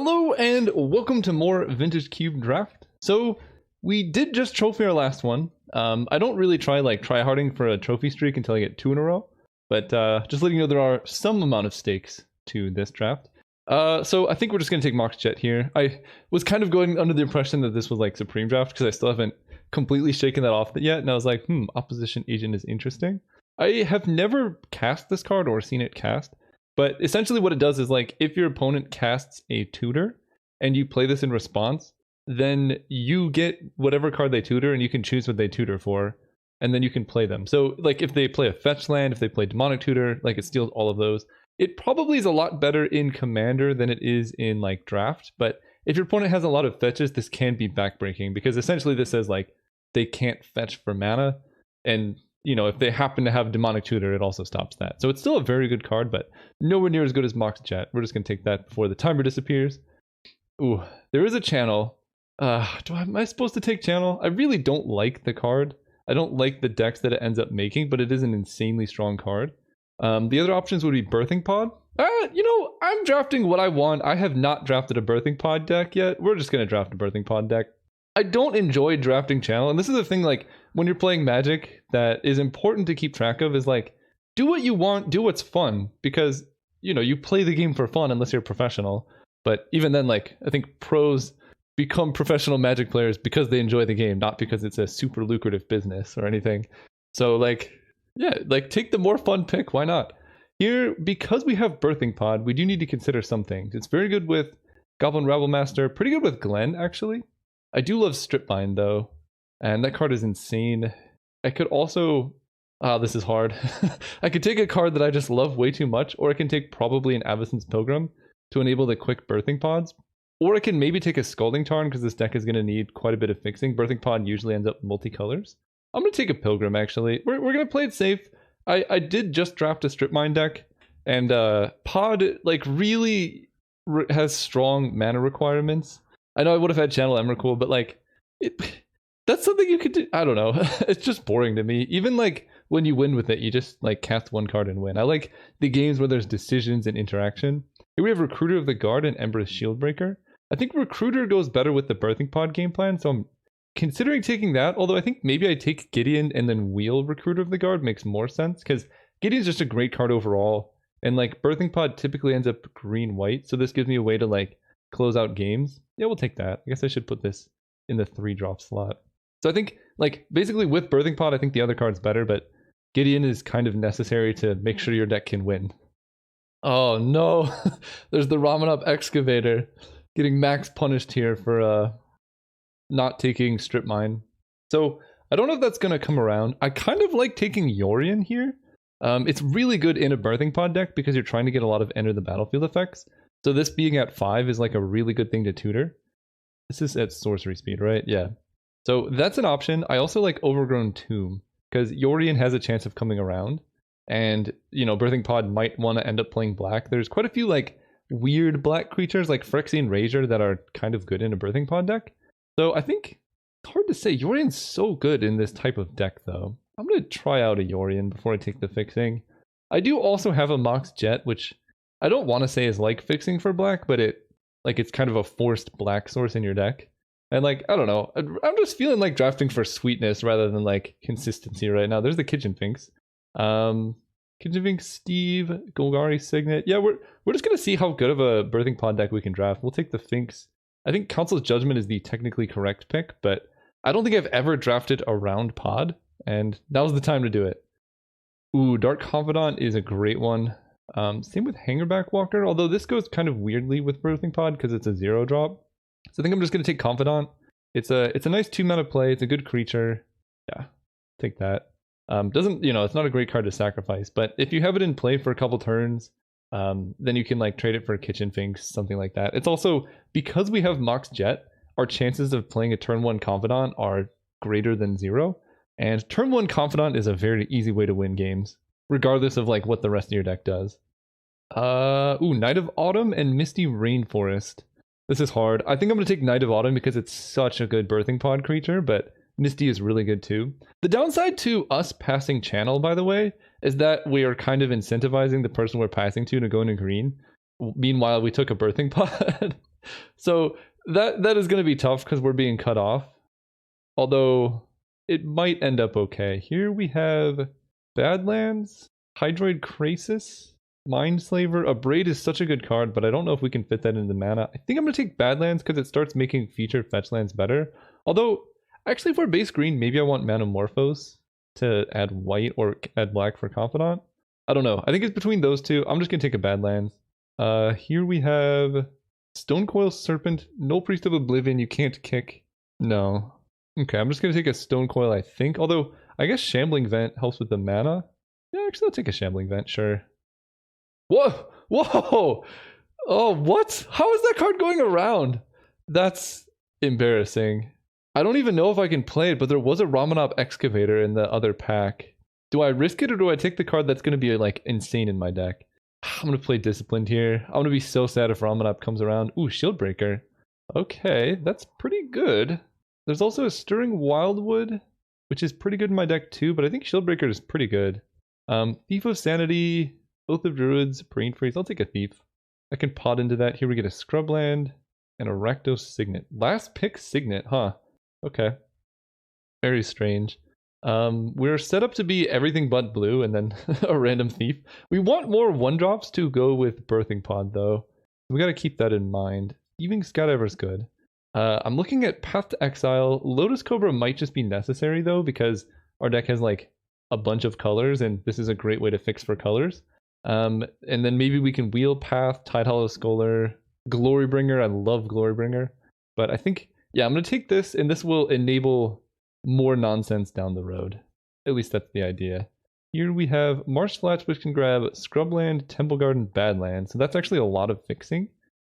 Hello and welcome to more Vintage Cube Draft. So we did just trophy our last one. I don't really try harding for a trophy streak until I get 2 in a row, but just letting you know there are some amount of stakes to this draft. So I think we're just gonna take Mox Jet here. I was kind of going under the impression that this was like Supreme Draft because I still haven't completely shaken that off yet, and I was like, Opposition Agent is interesting. I have never cast this card or seen it cast. But essentially what it does is like if your opponent casts a tutor and you play this in response, then you get whatever card they tutor and you can choose what they tutor for, and then you can play them. So like if they play a fetch land, if they play demonic tutor, like it steals all of those. It probably is a lot better in Commander than it is in like Draft, but if your opponent has a lot of fetches, this can be backbreaking because essentially this says like they can't fetch for mana, and you know, if they happen to have Demonic Tutor, it also stops that. So it's still a very good card, but nowhere near as good as Mox Jet. We're just going to take that before the timer disappears. Ooh, there is a channel. Am I supposed to take channel? I really don't like the card. I don't like the decks that it ends up making, but it is an insanely strong card. The other options would be Birthing Pod. You know, I'm drafting what I want. I have not drafted a Birthing Pod deck yet. We're just going to draft a Birthing Pod deck. I don't enjoy drafting channel, and this is the thing, like when you're playing Magic that is important to keep track of is like do what you want, do what's fun, because you know you play the game for fun unless you're a professional. But even then, like I think pros become professional Magic players because they enjoy the game, not because it's a super lucrative business or anything. So like yeah, like take the more fun pick, why not? Here, because we have Birthing Pod, we do need to consider some things. It's very good with Goblin Rabblemaster, pretty good with Glenn actually. I do love Strip Mine though, and that card is insane. I could also, this is hard. I could take a card that I just love way too much, or I can take probably an Avacyn's Pilgrim to enable the quick Birthing Pods, or I can maybe take a Scalding Tarn because this deck is going to need quite a bit of fixing. Birthing Pod usually ends up multicolors. I'm going to take a Pilgrim actually. We're going to play it safe. I did just draft a Strip Mine deck, and Pod like really has strong mana requirements. I know I would have had Channel Emrakul, but like, that's something you could do. I don't know. It's just boring to me. Even like when you win with it, you just like cast one card and win. I like the games where there's decisions and interaction. Here we have Recruiter of the Guard and Empress Shieldbreaker. I think Recruiter goes better with the Birthing Pod game plan, so I'm considering taking that. Although I think maybe I take Gideon and then wheel Recruiter of the Guard makes more sense because Gideon's just a great card overall. And like Birthing Pod typically ends up green-white, so this gives me a way to like close out games. Yeah, we'll take that. I guess I should put this in the 3-drop slot. So I think, like, basically with Birthing Pod, I think the other card's better, but Gideon is kind of necessary to make sure your deck can win. Oh no, there's the Ramen Up Excavator getting max punished here for not taking Strip Mine. So I don't know if that's going to come around. I kind of like taking Yorion here. It's really good in a Birthing Pod deck because you're trying to get a lot of enter the battlefield effects. So this being at 5 is like a really good thing to tutor. This is at sorcery speed, right? Yeah. So that's an option. I also like Overgrown Tomb because Yorion has a chance of coming around. And, you know, Birthing Pod might want to end up playing black. There's quite a few like weird black creatures like Phyrexian Razor that are kind of good in a Birthing Pod deck. So I think it's hard to say. Yorion's so good in this type of deck though. I'm going to try out a Yorion before I take the fixing. I do also have a Mox Jet, which I don't want to say is like fixing for black, but it's kind of a forced black source in your deck. And like, I don't know, I'm just feeling like drafting for sweetness rather than like consistency right now. There's the Kitchen Finks. Kitchen Finks, Steve, Golgari Signet. Yeah, we're just gonna see how good of a Birthing Pod deck we can draft. We'll take the Finks. I think Council's Judgment is the technically correct pick, but I don't think I've ever drafted around Pod, and now's the time to do it. Ooh, Dark Confidant is a great one. Same with Hangerback Walker, although this goes kind of weirdly with Birthing Pod because it's a 0-drop. So I think I'm just going to take Confidant. It's a nice 2-mana play. It's a good creature. Yeah, take that. Doesn't, you know, it's not a great card to sacrifice, but if you have it in play for a couple turns, then you can like trade it for a Kitchen Finks, something like that. It's also, because we have Mox Jet, our chances of playing a turn 1 Confidant are greater than 0. And turn 1 Confidant is a very easy way to win games, regardless of like what the rest of your deck does. Night of Autumn and Misty Rainforest. This is hard. I think I'm going to take Night of Autumn because it's such a good Birthing Pod creature, but Misty is really good too. The downside to us passing channel, by the way, is that we are kind of incentivizing the person we're passing to go into green. Meanwhile, we took a Birthing Pod. So that is going to be tough because we're being cut off. Although it might end up okay. Here we have Badlands, Hydroid Krasis, Mindslaver. Abrade is such a good card, but I don't know if we can fit that into mana. I think I'm going to take Badlands because it starts making featured fetch lands better. Although, actually for base green, maybe I want Manamorphose to add white or add black for Confidant. I don't know. I think it's between those two. I'm just going to take a Badlands. Here we have Stonecoil Serpent, no Priest of Oblivion, you can't kick. No. Okay, I'm just going to take a Stonecoil, I think. Although, I guess Shambling Vent helps with the mana. Yeah, actually, I'll take a Shambling Vent, sure. Whoa! Whoa! Oh, what? How is that card going around? That's embarrassing. I don't even know if I can play it, but there was a Ramanop Excavator in the other pack. Do I risk it or do I take the card that's going to be like insane in my deck? I'm going to play Disciplined here. I'm going to be so sad if Ramanop comes around. Ooh, Shieldbreaker. Okay, that's pretty good. There's also a Stirring Wildwood, which is pretty good in my deck too, but I think Shieldbreaker is pretty good. Thief of Sanity, Oath of Druids, Brain Freeze. I'll take a Thief. I can pot into that. Here we get a Scrubland and a Rakdos Signet. Last pick Signet, huh? Okay. Very strange. We're set up to be everything but blue and then a random thief. We want more 1-drops to go with Birthing Pod though. We gotta keep that in mind. Even Skydiver's good. I'm looking at Path to Exile. Lotus Cobra might just be necessary though because our deck has like a bunch of colors and this is a great way to fix for colors. And then maybe we can wheel Path, Tidehollow Scholar, Glorybringer. I love Glorybringer. But I think, yeah, I'm gonna take this and this will enable more nonsense down the road. At least that's the idea. Here we have Marsh Flats, which can grab Scrubland, Temple Garden, Badlands. So that's actually a lot of fixing.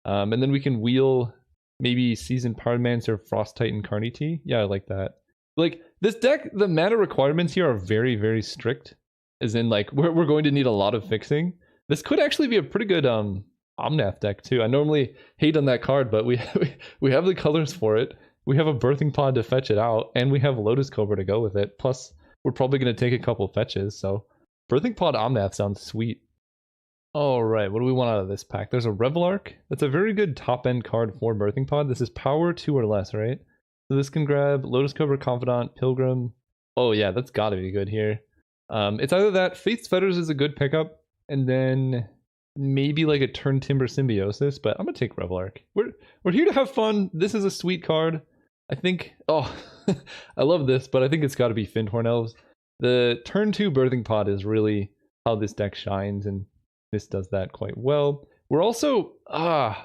And then we can wheel maybe Seasoned Pyromancer, Frost Titan, Carnity. Yeah, I like that. Like, this deck, the mana requirements here are very, very strict. As in, like, we're going to need a lot of fixing. This could actually be a pretty good Omnath deck, too. I normally hate on that card, but we have the colors for it. We have a Birthing Pod to fetch it out, and we have Lotus Cobra to go with it. Plus, we're probably going to take a couple fetches, so Birthing Pod Omnath sounds sweet. Alright, what do we want out of this pack? There's a Revelark. That's a very good top-end card for Birthing Pod. This is power 2 or less, right? So this can grab Lotus Cobra, Confidant, Pilgrim. Oh yeah, that's gotta be good here. It's either that, Faith's Fetters is a good pickup, and then maybe like a Turn Timber Symbiosis, but I'm gonna take Revelark. We're here to have fun. This is a sweet card. I think, oh, I love this, but I think it's gotta be Fyndhorn Elves. The turn 2 Birthing Pod is really how this deck shines, and this does that quite well. We're also, I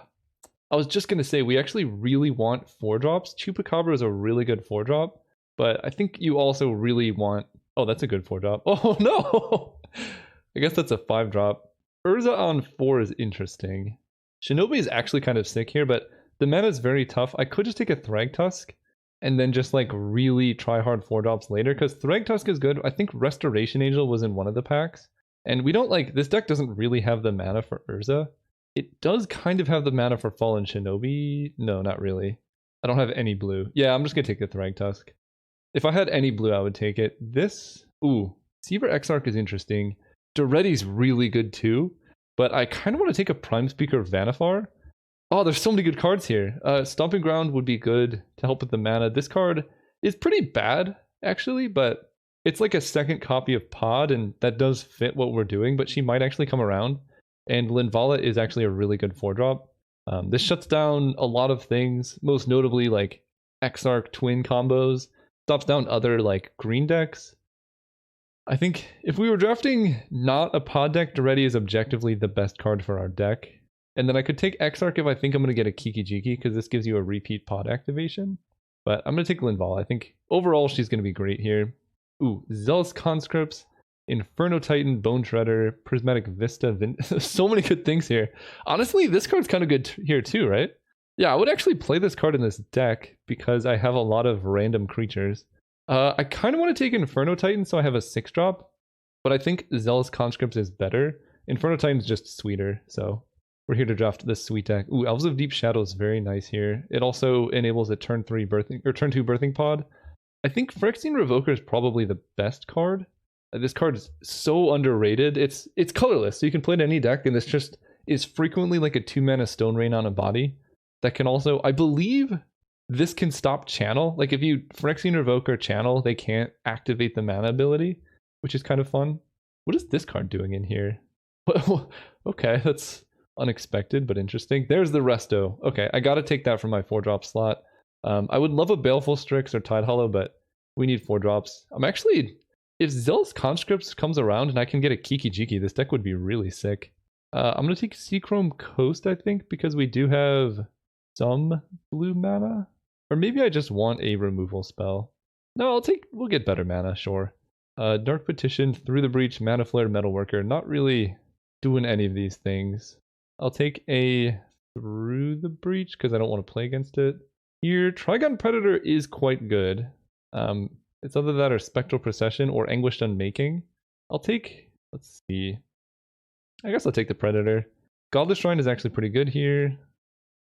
was just gonna say, we actually really want 4-drops. Chupacabra is a really good 4-drop, but I think you also really want, oh, that's a good 4-drop. Oh no! I guess that's a 5-drop. Urza on 4 is interesting. Shinobi is actually kind of sick here, but the mana is very tough. I could just take a Thragtusk and then just like really try hard 4-drops later, because Thragtusk is good. I think Restoration Angel was in one of the packs. And we don't like, this deck doesn't really have the mana for Urza. It does kind of have the mana for Fallen Shinobi. No, not really. I don't have any blue. Yeah, I'm just gonna take the Thragtusk. If I had any blue, I would take it. This, ooh, Seaver Exarch is interesting. Doretti's really good too, but I kind of want to take a Prime Speaker Vanifar. Oh, there's so many good cards here. Stomping Ground would be good to help with the mana. This card is pretty bad, actually, but it's like a second copy of Pod, and that does fit what we're doing, but she might actually come around. And Linvala is actually a really good 4-drop. This shuts down a lot of things, most notably like Exarch Twin combos, stops down other like green decks. I think if we were drafting not a Pod deck, Doretti is objectively the best card for our deck. And then I could take Exarch if I think I'm going to get a Kiki Jiki, because this gives you a repeat Pod activation. But I'm going to take Linvala. I think overall she's going to be great here. Ooh, Zealous Conscripts, Inferno Titan, Bone Shredder, Prismatic Vista, so many good things here. Honestly, this card's kind of good here too, right? Yeah, I would actually play this card in this deck because I have a lot of random creatures. I kind of want to take Inferno Titan so I have a 6-drop, but I think Zealous Conscripts is better. Inferno Titan's just sweeter, so we're here to draft this sweet deck. Ooh, Elves of Deep Shadow is very nice here. It also enables a turn 2 Birthing Pod. I think Phyrexian Revoker is probably the best card. This card is so underrated. It's colorless, so you can play it in any deck, and this just is frequently like a 2-mana Stone Rain on a body. that can also, I believe this can stop channel. Like if you Phyrexian Revoke or channel, they can't activate the mana ability, which is kind of fun. What is this card doing in here? Okay, that's unexpected but interesting. There's the Resto. Okay, I gotta take that from my 4-drop slot. I would love a Baleful Strix or Tide Hollow, but we need 4 drops. I'm actually, if Zealous Conscripts comes around and I can get a Kiki Jiki, this deck would be really sick. I'm gonna take Seachrome Coast, I think, because we do have some blue mana. Or maybe I just want a removal spell. No, we'll get better mana, sure. Dark Petition, Through the Breach, Mana Flare, Metalworker. Not really doing any of these things. I'll take a Through the Breach because I don't want to play against it. Here, Trigon Predator is quite good. It's either that or Spectral Procession or Anguished Unmaking. I'll take, let's see. I guess I'll take the Predator. Godless Shrine is actually pretty good here.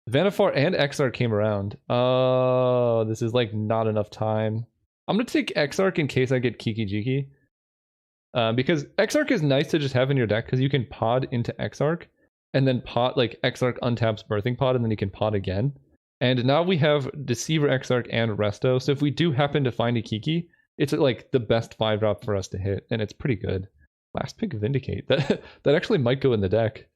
Vannifar and Exarch came around. Oh, this is like not enough time. I'm going to take Exarch in case I get Kiki Jiki. Because Exarch is nice to just have in your deck because you can pod into Exarch and then pod, like Exarch untaps Birthing Pod and then you can pod again. And now we have Deceiver Exarch and Resto. So if we do happen to find a Kiki, it's like the best 5-drop for us to hit. And it's pretty good. Last pick Vindicate. That actually might go in the deck.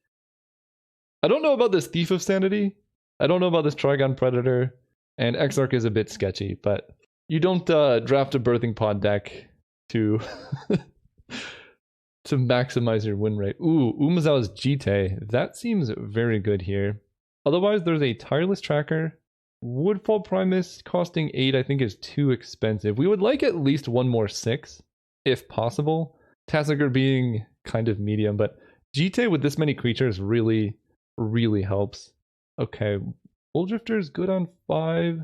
I don't know about this Thief of Sanity. I don't know about this Trigon Predator. And Exarch is a bit sketchy, but you don't draft a Birthing Pod deck to to maximize your win rate. Ooh, Umazawa's Jite. That seems very good here. Otherwise, there's a Tireless Tracker. Woodfall Primus costing 8 I think is too expensive. We would like at least one more 6, if possible. Tassiger being kind of medium, but Jite with this many creatures really, really helps. Okay, Wolfdrifter is good on 5.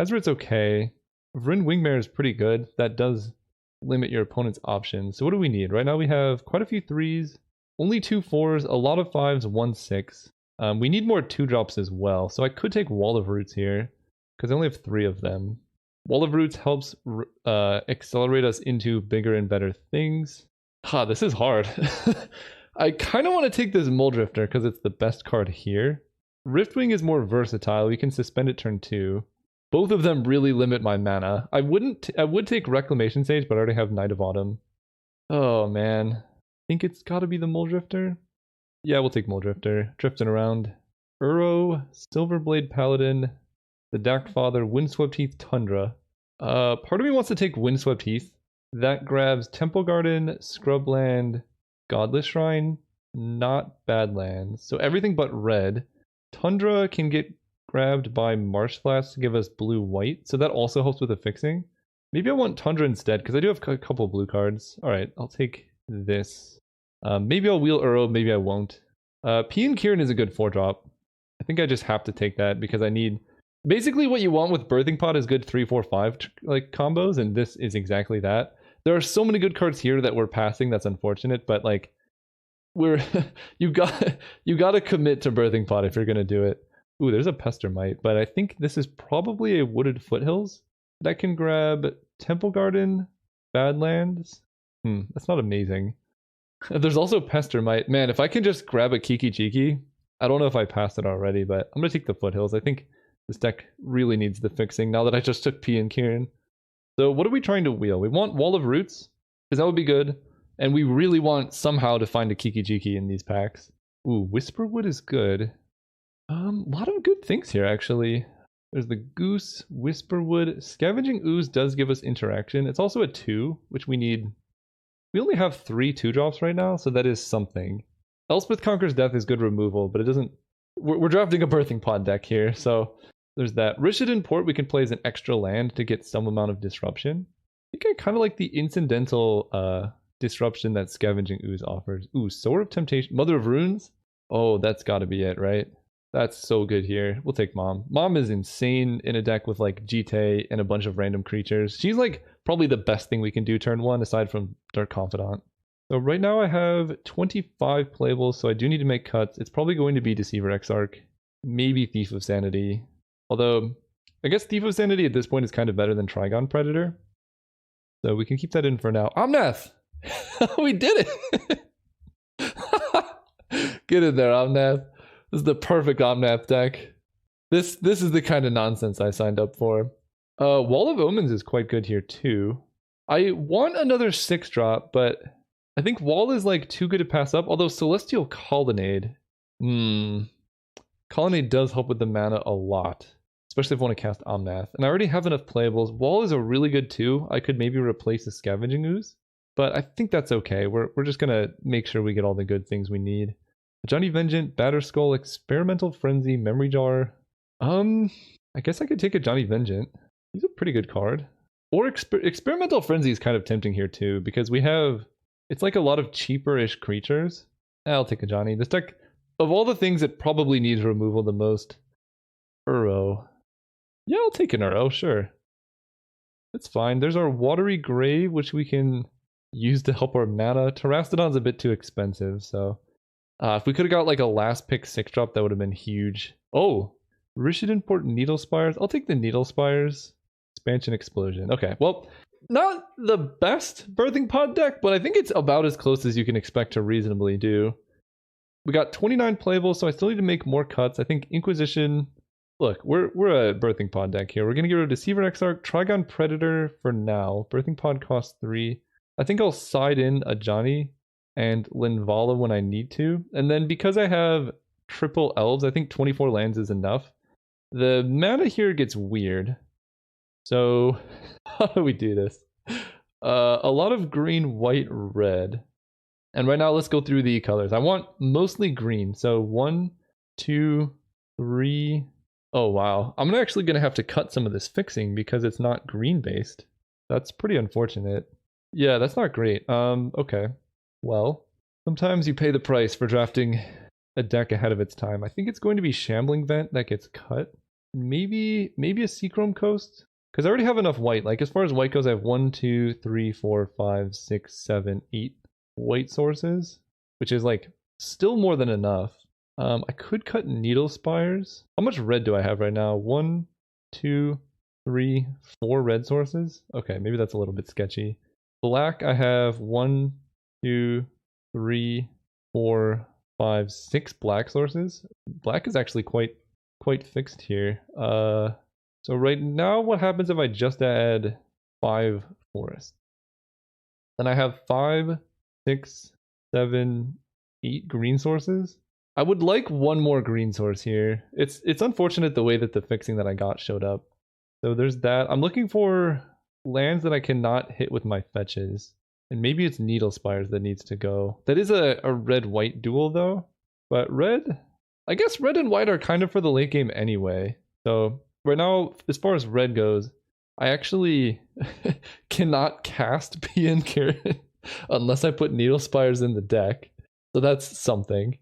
Ezreal's okay. Vryn Wingmare is pretty good. That does limit your opponent's options. So what do we need? Right now we have quite a few 3s, only 2 4s, a lot of 5s, 1 6. We need more 2-drops as well. So I could take Wall of Roots here, because I only have 3 of them. Wall of Roots helps accelerate us into bigger and better things. This is hard. I kind of want to take this Muldrifter because it's the best card here. Riftwing is more versatile. We can suspend it turn 2. Both of them really limit my mana. I would take Reclamation Sage, but I already have Knight of Autumn. Oh man. I think it's gotta be the Muldrifter. Yeah, we'll take Muldrifter. Drifting around. Uro, Silverblade Paladin, the Dark Father, Windswept Heath, Tundra. Part of me wants to take Windswept Heath. That grabs Temple Garden, Scrubland, Godless Shrine, not Badlands. So everything but red. Tundra can get grabbed by Marsh Flask to give us blue-white, so that also helps with the fixing. Maybe I want Tundra instead, because I do have a couple blue cards. Alright, I'll take this. Maybe I'll wheel Uro, maybe I won't. Pian Kirin is a good 4-drop. I think I just have to take that because I need... Basically what you want with Birthing Pod is good 3, 4, 5 like combos, and this is exactly that. There are so many good cards here that we're passing, that's unfortunate, but like... you gotta commit to Birthing Pod if you're gonna do it. Ooh, there's a Pestermite, but I think this is probably a Wooded Foothills that can grab Temple Garden, Badlands. That's not amazing. There's also Pestermite. Man, if I can just grab a Kiki Jiki, I don't know if I passed it already, but I'm gonna take the Foothills. I think this deck really needs the fixing now that I just took Pian Kirin. So what are we trying to wheel? We want Wall of Roots, because that would be good. And we really want somehow to find a Kiki Jiki in these packs. Ooh, Whisperwood is good. A lot of good things here, actually. There's the Goose, Whisperwood. Scavenging Ooze does give us interaction. It's also a 2, which we need. We only have 3 2-drops right now, so that is something. Elspeth Conquers Death is good removal, but it doesn't... We're drafting a Birthing Pod deck here, so there's that. Rishadan Port we can play as an extra land to get some amount of disruption. I think I kind of like the incidental disruption that Scavenging Ooze offers. Ooh, Sword of Temptation. Mother of Runes? Oh, that's gotta be it, right? That's so good here. We'll take Mom. Mom is insane in a deck with like Jite and a bunch of random creatures. She's like probably the best thing we can do turn 1 aside from Dark Confidant. So right now I have 25 playables, so I do need to make cuts. It's probably going to be Deceiver Exarch, maybe Thief of Sanity. Although, I guess Thief of Sanity at this point is kind of better than Trigon Predator. So we can keep that in for now. Omnath! We did it! Get in there, Omnath. This is the perfect Omnath deck. This is the kind of nonsense I signed up for. Wall of Omens is quite good here too. I want another 6-drop, but I think Wall is like too good to pass up. Although Celestial Colonnade, Colonnade does help with the mana a lot, especially if I want to cast Omnath. And I already have enough playables. Wall is a really good 2. I could maybe replace the Scavenging Ooze, but I think that's okay. We're just gonna make sure we get all the good things we need. Johnny Vengeant, Batterskull, Experimental Frenzy, Memory Jar. I guess I could take a Johnny Vengeant. He's a pretty good card. Or Experimental Frenzy is kind of tempting here too, because we have, it's like a lot of cheaper-ish creatures. I'll take a Johnny. This deck, of all the things that probably needs removal the most, Uro. Yeah, I'll take an Uro, sure. That's fine. There's our Watery Grave, which we can use to help our mana. Terastodon's a bit too expensive, so... if we could have got like a last pick 6-drop, that would have been huge. Oh, Rishadan Port Needle Spires. I'll take the Needle Spires. Expansion Explosion. Okay, well, not the best Birthing Pod deck, but I think it's about as close as you can expect to reasonably do. We got 29 playables, so I still need to make more cuts. I think Inquisition... Look, we're a Birthing Pod deck here. We're going to get rid of Deceiver Exarch, Trigon Predator for now. Birthing Pod costs 3. I think I'll side in a Johnny and Linvala when I need to. And then because I have triple elves, I think 24 lands is enough. The mana here gets weird. So, how do we do this? A lot of green, white, red. And right now, let's go through the colors. I want mostly green. So 1, 2, 3. Oh, wow. I'm actually going to have to cut some of this fixing because it's not green based. That's pretty unfortunate. Yeah, that's not great. Okay. Well, sometimes you pay the price for drafting a deck ahead of its time. I think it's going to be Shambling Vent that gets cut. Maybe a Seachrome Coast? Because I already have enough white. Like, as far as white goes, I have 1, 2, 3, 4, 5, 6, 7, 8 white sources, which is, like, still more than enough. I could cut Needle Spires. How much red do I have right now? 1, 2, 3, 4 red sources? Okay, maybe that's a little bit sketchy. Black, I have 1, 2, 3, 4, 5, 6 black sources. Black is actually quite fixed here. So right now, what happens if I just add 5 forests? Then I have 5, 6, 7, 8 green sources. I would like one more green source here. It's unfortunate the way that the fixing that I got showed up. So there's that. I'm looking for lands that I cannot hit with my fetches. And maybe it's Needle Spires that needs to go. That is a red-white duel though. But red, I guess red and white are kind of for the late game anyway. So right now, as far as red goes, I actually cannot cast PN Carrot unless I put Needle Spires in the deck. So that's something.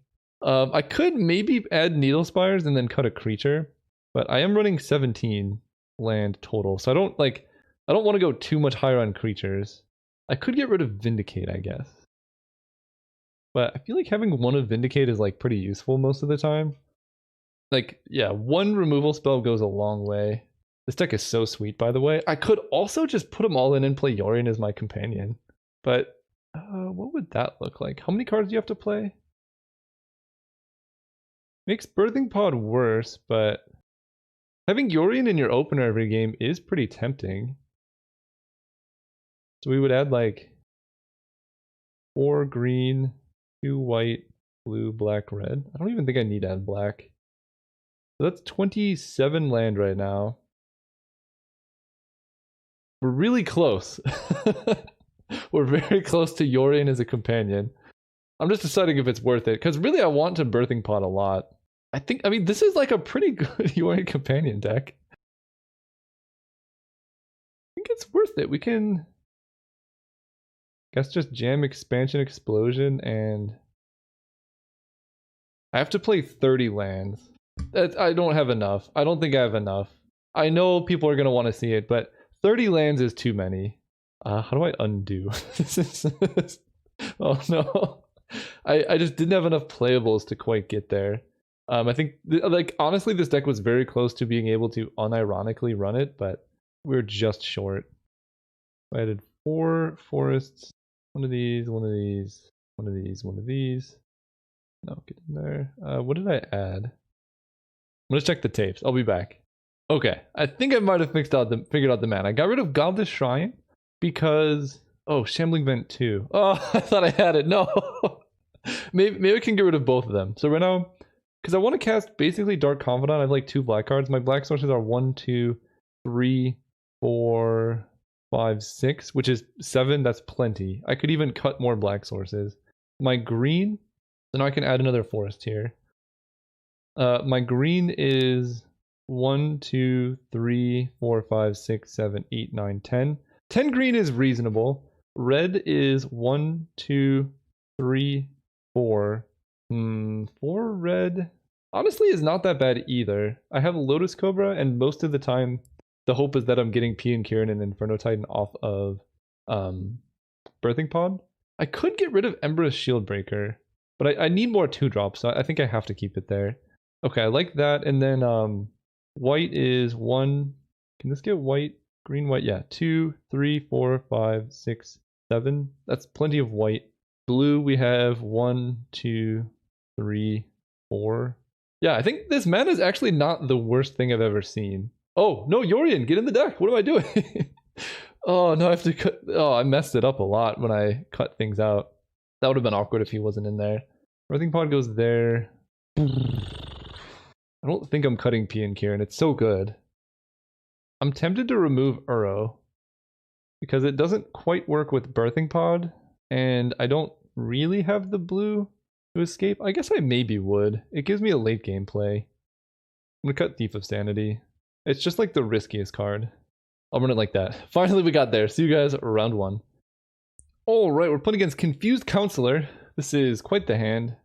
I could maybe add Needle Spires and then cut a creature, but I am running 17 land total, so I don't want to go too much higher on creatures. I could get rid of Vindicate, I guess. But I feel like having one of Vindicate is like pretty useful most of the time. Like, yeah, one removal spell goes a long way. This deck is so sweet, by the way. I could also just put them all in and play Yorion as my companion. But what would that look like? How many cards do you have to play? Makes Birthing Pod worse, but having Yorion in your opener every game is pretty tempting. So we would add like 4 green, 2 white, blue, black, red. I don't even think I need to add black. So that's 27 land right now. We're really close. We're very close to Yorion as a companion. I'm just deciding if it's worth it, because really I want to Birthing Pod a lot. I mean, this is like a pretty good Yorion companion deck. I think it's worth it. We can, I guess, just jam Expansion Explosion, and I have to play 30 lands. I don't have enough. I don't think I have enough. I know people are going to want to see it, but 30 lands is too many. How do I undo? Oh no. I just didn't have enough playables to quite get there. I think, like, honestly, this deck was very close to being able to unironically run it, but we're just short. I added 4 forests, one of these, one of these, one of these, one of these. No, get in there. What did I add? gonna check the tapes. I'll be back. Okay, I think I might have figured out the man. I got rid of Godless Shrine because Shambling Vent 2. Oh, I thought I had it. No. maybe I can get rid of both of them. So right now, because I want to cast basically Dark Confidant, I have like 2 black cards. My black sources are 1, 2, 3, 4, 5, 6, which is 7. That's plenty. I could even cut more black sources. My green, so now I can add another forest here. My green is 1, 2, 3, 4, 5, 6, 7, 8, 9, 10. 10 green is reasonable. Red is 1, 2, 3, 4. 4 red honestly is not that bad either. I have Lotus Cobra, and most of the time the hope is that I'm getting P and Kieran and Inferno Titan off of Birthing Pod. I could get rid of Emberous Shieldbreaker, but I need more 2-drops, so I think I have to keep it there. Okay, I like that. And then white is 1. Can this get white? Green, white, yeah. 2, 3, 4, 5, 6, 7. That's plenty of white. Blue, we have 1, 2, 3, 4. Yeah, I think this mana is actually not the worst thing I've ever seen. Oh, no, Yorion, get in the deck. What am I doing? Oh, no, I have to cut. Oh, I messed it up a lot when I cut things out. That would have been awkward if he wasn't in there. Birthing Pod goes there. I don't think I'm cutting P and Kieran. It's so good. I'm tempted to remove Uro because it doesn't quite work with Birthing Pod, and I don't really have the blue to escape. I guess I maybe would. It gives me a late game play. I'm gonna cut Thief of Sanity. It's just like the riskiest card. I'll run it like that. Finally, we got there. See you guys round 1. All right, we're playing against Confused Counselor. This is quite the hand.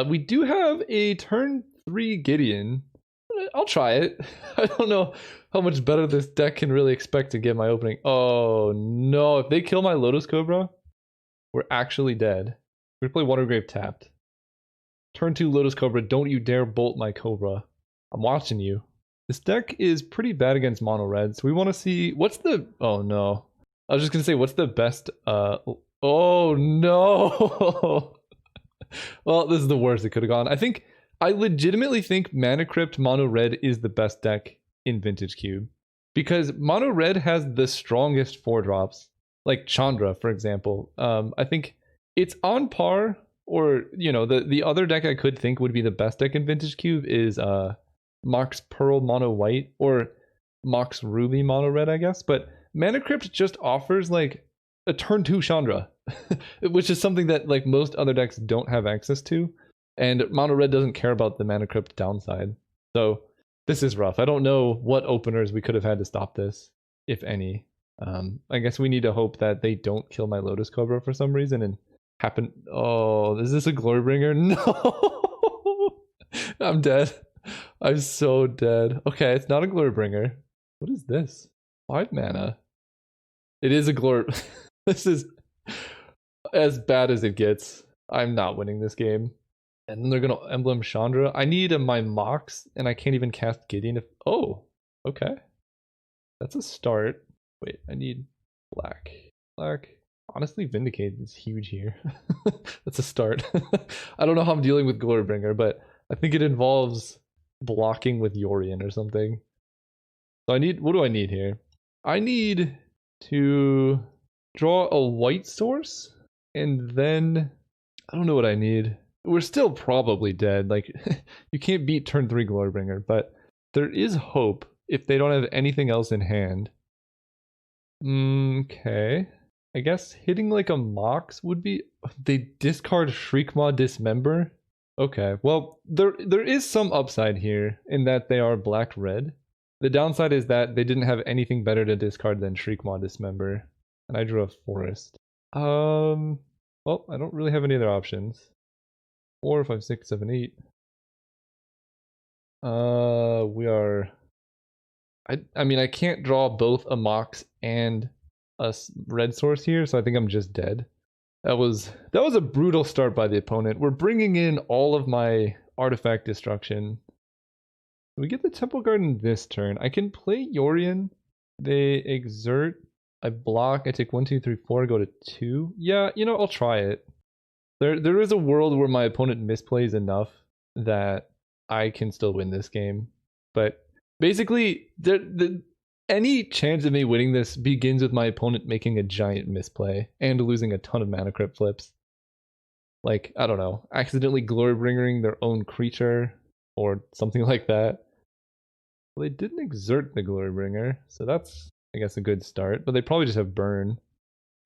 We do have a turn 3 Gideon. I'll try it. I don't know how much better this deck can really expect to get my opening. Oh no, if they kill my Lotus Cobra, we're actually dead. We're gonna play Watergrave tapped. Turn 2 Lotus Cobra, don't you dare bolt my Cobra. I'm watching you. This deck is pretty bad against mono red, so we want to see what's the... Oh no. I was just gonna say, what's the best... Oh no! Well, this is the worst it could have gone. I legitimately think Mana Crypt Mono Red is the best deck in Vintage Cube. Because Mono Red has the strongest 4-drops. Like Chandra, for example. I think it's on par, or, you know, the other deck I could think would be the best deck in Vintage Cube is Mox Pearl Mono White, or Mox Ruby Mono Red, I guess. But Mana Crypt just offers, like, a turn 2 Chandra. Which is something that, like, most other decks don't have access to. And Mono Red doesn't care about the Mana Crypt downside. So this is rough. I don't know what openers we could have had to stop this, if any. I guess we need to hope that they don't kill my Lotus Cobra for some reason and happen... Oh, is this a Glorybringer? No! I'm dead. I'm so dead. Okay, it's not a Glorybringer. What is this? 5 mana. It is a Glory... This is as bad as it gets. I'm not winning this game. And then they're gonna Emblem Chandra. I need my Mox, and I can't even cast Gideon if... Oh, okay. That's a start. Wait, I need black. Black. Honestly, Vindicate is huge here. That's a start. I don't know how I'm dealing with Glorybringer, but I think it involves blocking with Yorion or something. So I need... What do I need here? I need to draw a white source, and then... I don't know what I need. We're still probably dead. Like, you can't beat turn 3 Glorybringer, but there is hope if they don't have anything else in hand. Okay. I guess hitting like a Mox would be... They discard Shriekmaw Dismember? Okay, well, there is some upside here in that they are black-red. The downside is that they didn't have anything better to discard than Shriekmaw Dismember. And I drew a forest. Well, I don't really have any other options. 4, 5, 6, 7, 8. We are... I mean, I can't draw both a Mox and a red source here, so I think I'm just dead. That was a brutal start by the opponent. We're bringing in all of my artifact destruction. We get the Temple Garden this turn. I can play Yorion. They exert. I block. I take 1, 2, 3, 4. Go to 2. Yeah, you know, I'll try it. There is a world where my opponent misplays enough that I can still win this game. But basically, any chance of me winning this begins with my opponent making a giant misplay and losing a ton of mana crypt flips. Like, I don't know, accidentally Glorybringering their own creature or something like that. Well, they didn't exert the Glorybringer, so that's, I guess, a good start. But they probably just have burn.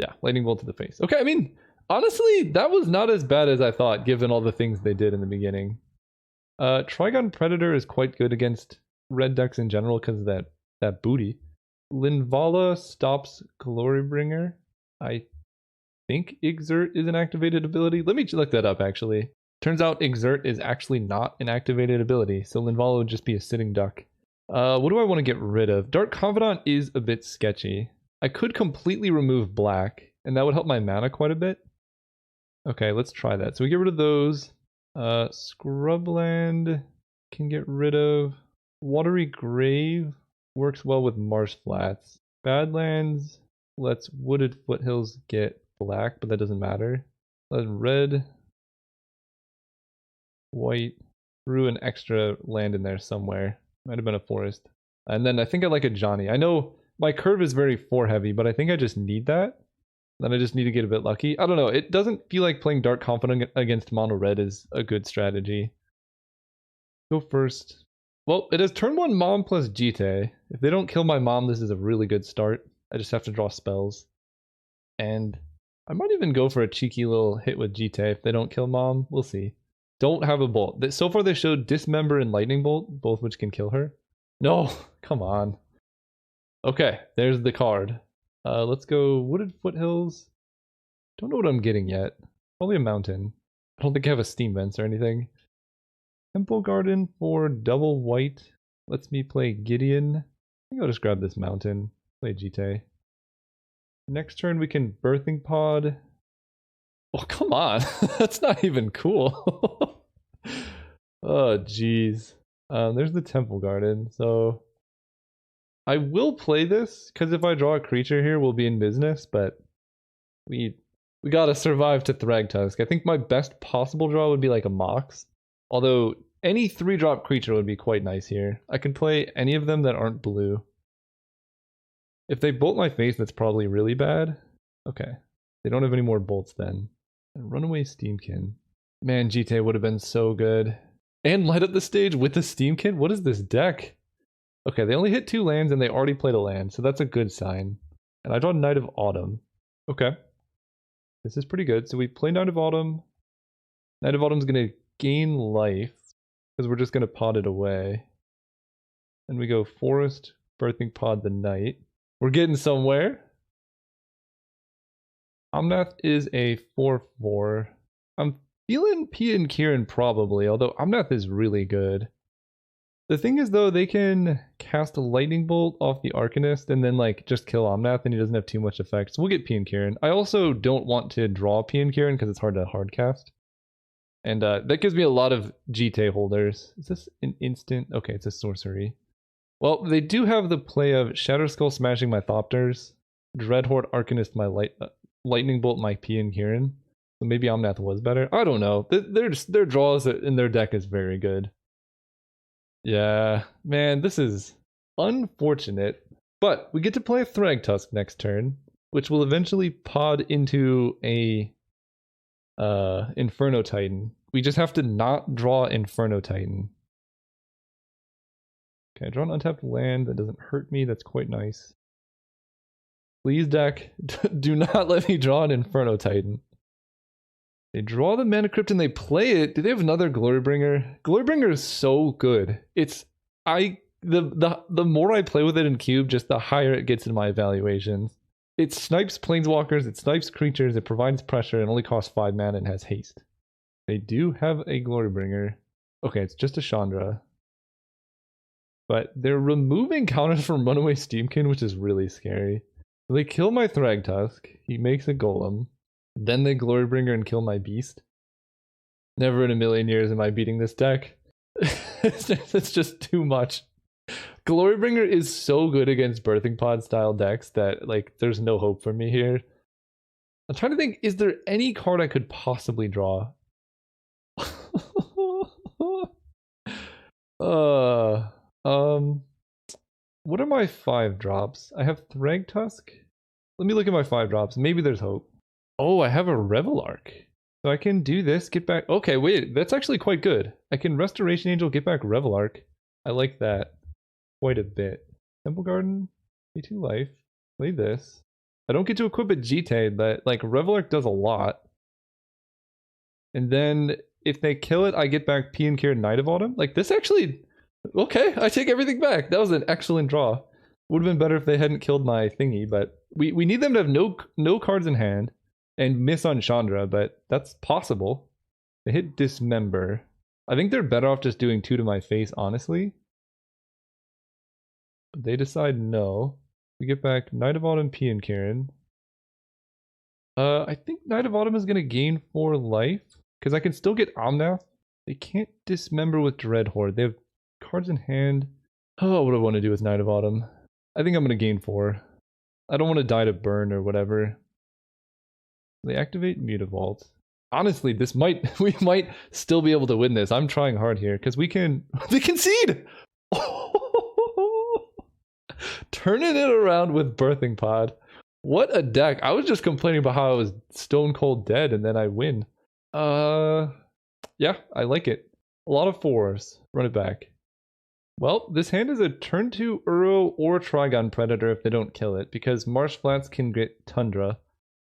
Yeah, lightning bolt to the face. Okay, I mean, honestly, that was not as bad as I thought, given all the things they did in the beginning. Trigon Predator is quite good against red decks in general because of that booty. Linvala stops Glorybringer. I think Exert is an activated ability. Let me look that up, actually. Turns out Exert is actually not an activated ability, so Linvala would just be a sitting duck. What do I want to get rid of? Dark Confidant is a bit sketchy. I could completely remove black, and that would help my mana quite a bit. Okay, let's try that. So we get rid of those. Scrubland can get rid of. Watery Grave works well with Marsh Flats. Badlands lets Wooded Foothills get black, but that doesn't matter. Red, white, threw an extra land in there somewhere. Might have been a forest. And then I think I like a Johnny. I know my curve is very 4 heavy, but I think I just need that. Then I just need to get a bit lucky. I don't know. It doesn't feel like playing Dark Confidant against mono red is a good strategy. Go first. Well, it is turn 1 mom plus Jite. If they don't kill my mom, this is a really good start. I just have to draw spells. And I might even go for a cheeky little hit with Jite if they don't kill mom. We'll see. Don't have a bolt. So far they showed Dismember and Lightning Bolt, both which can kill her. No, come on. Okay, there's the card. Let's go Wooded Foothills. Don't know what I'm getting yet. Probably a mountain. I don't think I have a steam vents or anything. Temple Garden for double white. Lets me play Gideon. I think I'll just grab this mountain. Play Jite. Next turn we can Birthing Pod. Oh, come on. That's not even cool. Oh, jeez. There's the Temple Garden. So I will play this, because if I draw a creature here, we'll be in business, but we gotta survive to Thragtusk. I think my best possible draw would be like a Mox. Although any 3-drop creature would be quite nice here. I can play any of them that aren't blue. If they bolt my face, that's probably really bad. Okay. They don't have any more bolts then. And Runaway Steamkin. Man, Jite would have been so good. And light up the stage with the Steamkin? What is this deck? Okay, they only hit 2 lands and they already played a land, so that's a good sign. And I draw Knight of Autumn. Okay. This is pretty good. So we play Knight of Autumn. Knight of Autumn's gonna gain life, because we're just gonna pod it away. And we go Forest, Birthing Pod the Knight. We're getting somewhere. Omnath is a 4/4. I'm feeling Pia and Kieran probably, although Omnath is really good. The thing is though, they can cast a Lightning Bolt off the Arcanist and then like just kill Omnath and he doesn't have too much effect. So we'll get Pia and Kieran. I also don't want to draw Pia and Kieran because it's hard to hardcast. And that gives me a lot of Jite holders. Is this an instant? Okay, it's a sorcery. Well, they do have the play of Shatterskull smashing my Thopters, Dreadhorde Arcanist my Lightning Bolt my Pia and Kieran. So maybe Omnath was better. I don't know. Their draws in their deck is very good. Yeah, man, this is unfortunate. But we get to play a Thragtusk next turn, which will eventually pod into a Inferno Titan. We just have to not draw Inferno Titan. Okay, I draw an untapped land that doesn't hurt me. That's quite nice. Please, deck, do not let me draw an Inferno Titan. They draw the Mana Crypt and they play it. Do they have another Glorybringer? Glorybringer is so good. The more I play with it in Cube, just the higher it gets in my evaluations. It snipes Planeswalkers, it snipes creatures, it provides pressure, and only costs 5 mana and has haste. They do have a Glorybringer. Okay, it's just a Chandra. But they're removing counters from Runaway Steamkin, which is really scary. So they kill my Thragtusk, he makes a Golem. Then they Glorybringer and kill my Beast. Never in a million years am I beating this deck. It's just too much. Glorybringer is so good against Birthing Pod style decks that like there's no hope for me here. I'm trying to think, is there any card I could possibly draw? What are my 5 drops? I have Thrag Tusk. Let me look at my 5 drops. Maybe there's hope. Oh, I have a Revel Arc. So I can do this, get back... Okay, wait, that's actually quite good. I can Restoration Angel, get back Revel Arc. I like that quite a bit. Temple Garden, P2 life. Play this. I don't get to equip a Jite, but like Revel Arc does a lot. And then if they kill it, I get back Piankir Knight of Autumn. Like this actually... Okay, I take everything back. That was an excellent draw. Would have been better if they hadn't killed my thingy, but we need them to have no cards in hand and miss on Chandra, but that's possible. They hit Dismember. I think they're better off just doing 2 to my face, honestly. But they decide no. We get back Knight of Autumn, P and Karen. I think Knight of Autumn is going to gain 4 life, because I can still get Omnath. They can't Dismember with Dread Horde. They have cards in hand. Oh, what do I want to do with Knight of Autumn? I think I'm going to gain 4. I don't want to die to burn or whatever. They activate Mutavault. Honestly, we might still be able to win this. I'm trying hard here because we can. They concede. Turning it around with Birthing Pod. What a deck! I was just complaining about how I was stone cold dead, and then I win. Yeah, I like it. A lot of 4s. Run it back. Well, this hand is a turn 2 Uro or Trigon Predator if they don't kill it, because Marsh Flats can get Tundra.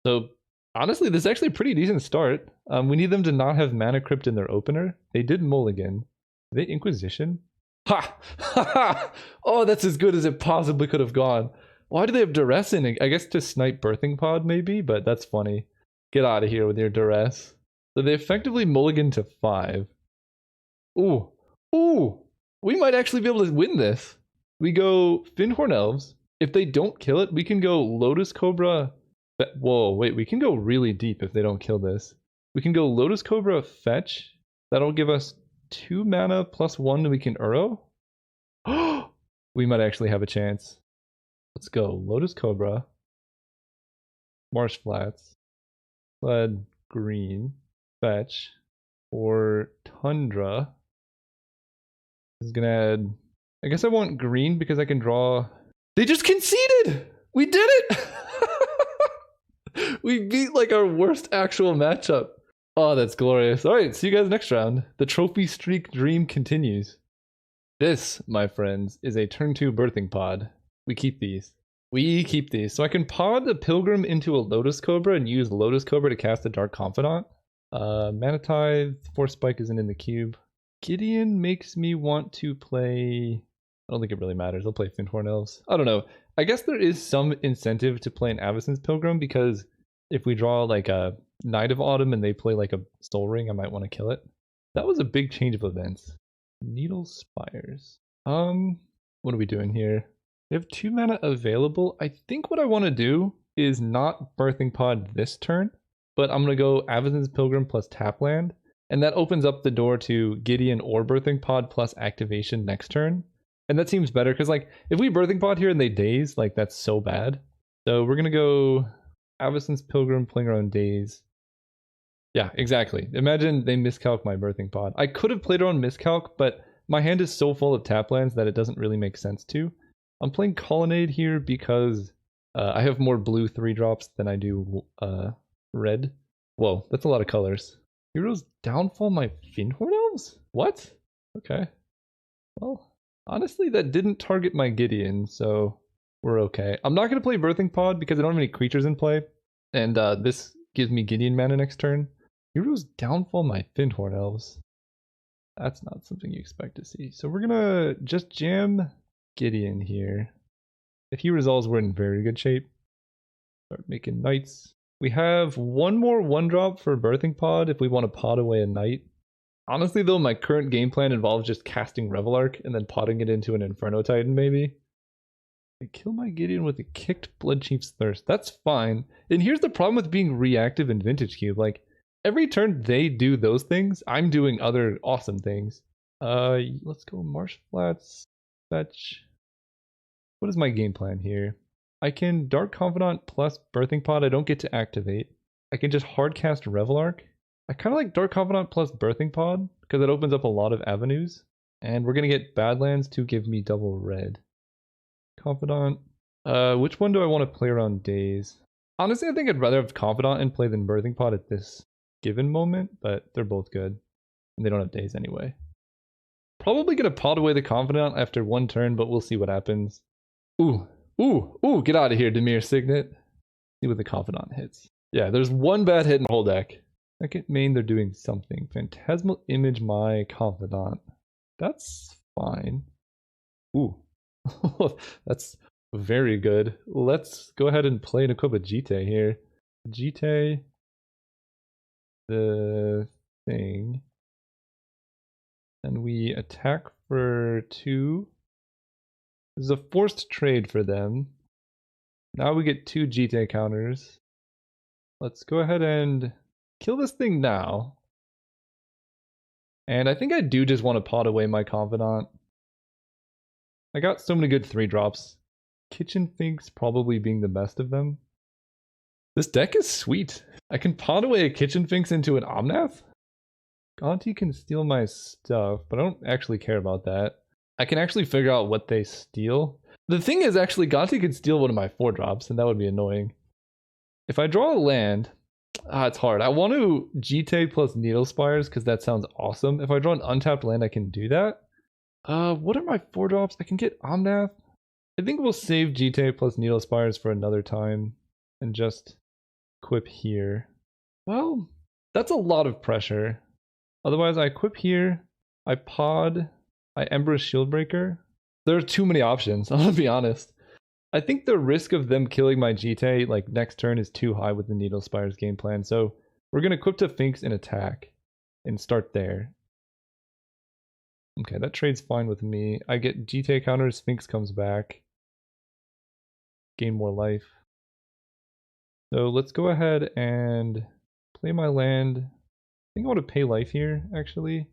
So honestly, this is actually a pretty decent start. We need them to not have Mana Crypt in their opener. They did Mulligan. Did they Inquisition? Ha! Ha ha! Oh, that's as good as it possibly could have gone. Why do they have Duress in it? I guess to snipe Birthing Pod maybe, but that's funny. Get out of here with your Duress. So they effectively Mulligan to 5. Ooh. Ooh! We might actually be able to win this. We go Fyndhorn Elves. If they don't kill it, we can go Lotus Cobra. Whoa, wait, we can go really deep if they don't kill this. We can go Lotus Cobra Fetch. That'll give us 2 mana plus 1 and we can Uro. We might actually have a chance. Let's go. Lotus Cobra. Marsh Flats. Flood Green. Fetch. Or Tundra. This is gonna add... I guess I want green because I can draw... They just conceded! We did it! We beat like our worst actual matchup. Oh, that's glorious. Alright, see you guys next round. The trophy streak dream continues. This, my friends, is a turn 2 Birthing Pod. We keep these. We keep these. So I can pod the Pilgrim into a Lotus Cobra and use Lotus Cobra to cast a Dark Confidant. Mana Tithe, Force Spike isn't in the cube. Gideon makes me want to play... I don't think it really matters. I'll play Fyndhorn Elves. I don't know. I guess there is some incentive to play an Avacyn's Pilgrim because if we draw like a Knight of Autumn and they play like a Soul Ring, I might want to kill it. That was a big change of events. Needle Spires. What are we doing here? We have 2 mana available. I think what I want to do is not Birthing Pod this turn, but I'm going to go Avacyn's Pilgrim plus Tapland. And that opens up the door to Gideon or Birthing Pod plus activation next turn. And that seems better because like if we Birthing Pod here and they daze, like that's so bad. So we're gonna go Avacyn's Pilgrim playing our own daze. Yeah, exactly. Imagine they miscalc my Birthing Pod. I could have played around miscalc, but my hand is so full of taplands that it doesn't really make sense to. I'm playing Colonnade here because I have more blue 3-drops than I do red. Whoa, that's a lot of colors. Heroes Downfall my Fyndhorn Elves? What? Okay. Well, honestly, that didn't target my Gideon, so we're okay. I'm not going to play Birthing Pod because I don't have any creatures in play, and this gives me Gideon mana next turn. Heroes Downfall my Fyndhorn Elves. That's not something you expect to see. So we're going to just jam Gideon here. If he resolves, we're in very good shape. Start making knights. We have one more 1-drop for Birthing Pod if we want to pod away a knight. Honestly though, my current game plan involves just casting Revel Arc and then potting it into an Inferno Titan maybe. I kill my Gideon with a kicked Blood Chief's Thirst. That's fine. And here's the problem with being reactive in Vintage Cube. Like, every turn they do those things, I'm doing other awesome things. Let's go Marsh Flats, Fetch. What is my game plan here? I can Dark Confidant plus Birthing Pod. I don't get to activate. I can just hardcast Revel Arc. I kind of like Dark Confidant plus Birthing Pod because it opens up a lot of avenues. And we're gonna get Badlands to give me double red. Confidant. Which one do I want to play around days? Honestly, I think I'd rather have Confidant in play than Birthing Pod at this given moment, but they're both good. And they don't have days anyway. Probably gonna pod away the Confidant after one turn, but we'll see what happens. Ooh, get out of here, Dimir Signet. See what the Confidant hits. Yeah, there's one bad hit in the whole deck. Second main, they're doing something. Phantasmal Image my Confidant. That's fine. Ooh. That's very good. Let's go ahead and play and equip a Jite here. Jite, the thing. And we attack for 2. This is a forced trade for them. Now we get 2 Jite counters. Let's go ahead and kill this thing now. And I think I do just want to pot away my Confidant. I got so many good 3-drops. Kitchen Finks probably being the best of them. This deck is sweet. I can pot away a Kitchen Finks into an Omnath. Gonti can steal my stuff, but I don't actually care about that. I can actually figure out what they steal. The thing is, actually, Gonti could steal one of my 4-drops, and that would be annoying. If I draw a land, it's hard. I want to Jite plus Needle Spires, because that sounds awesome. If I draw an untapped land, I can do that. What are my 4-drops? I can get Omnath. I think we'll save Jite plus Needle Spires for another time, and just equip here. Well, that's a lot of pressure. Otherwise, I equip here, I pod, I Emberous Shieldbreaker. There are too many options, I'm gonna be honest. I think the risk of them killing my Jite like next turn is too high with the Needle Spires game plan, so we're gonna equip to Finks and attack and start there. Okay, that trade's fine with me. I get Jite counters, Finks comes back. Gain more life. So let's go ahead and play my land. I think I want to pay life here, actually.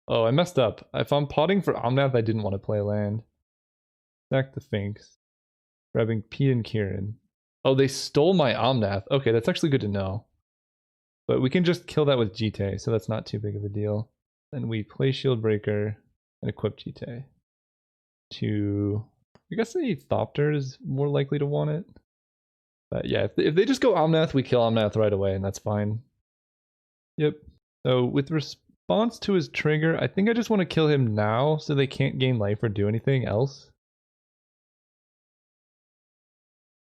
Oh, I messed up. If I'm potting for Omnath, I didn't want to play a land. Sack the Finks. Grabbing P and Kieran. Oh, they stole my Omnath. Okay, that's actually good to know. But we can just kill that with Jite, so that's not too big of a deal. Then we play Shieldbreaker and equip Jite. To... I guess the Thopter is more likely to want it. But yeah, if they just go Omnath, we kill Omnath right away, and that's fine. Yep. So with response to his trigger, I think I just want to kill him now so they can't gain life or do anything else.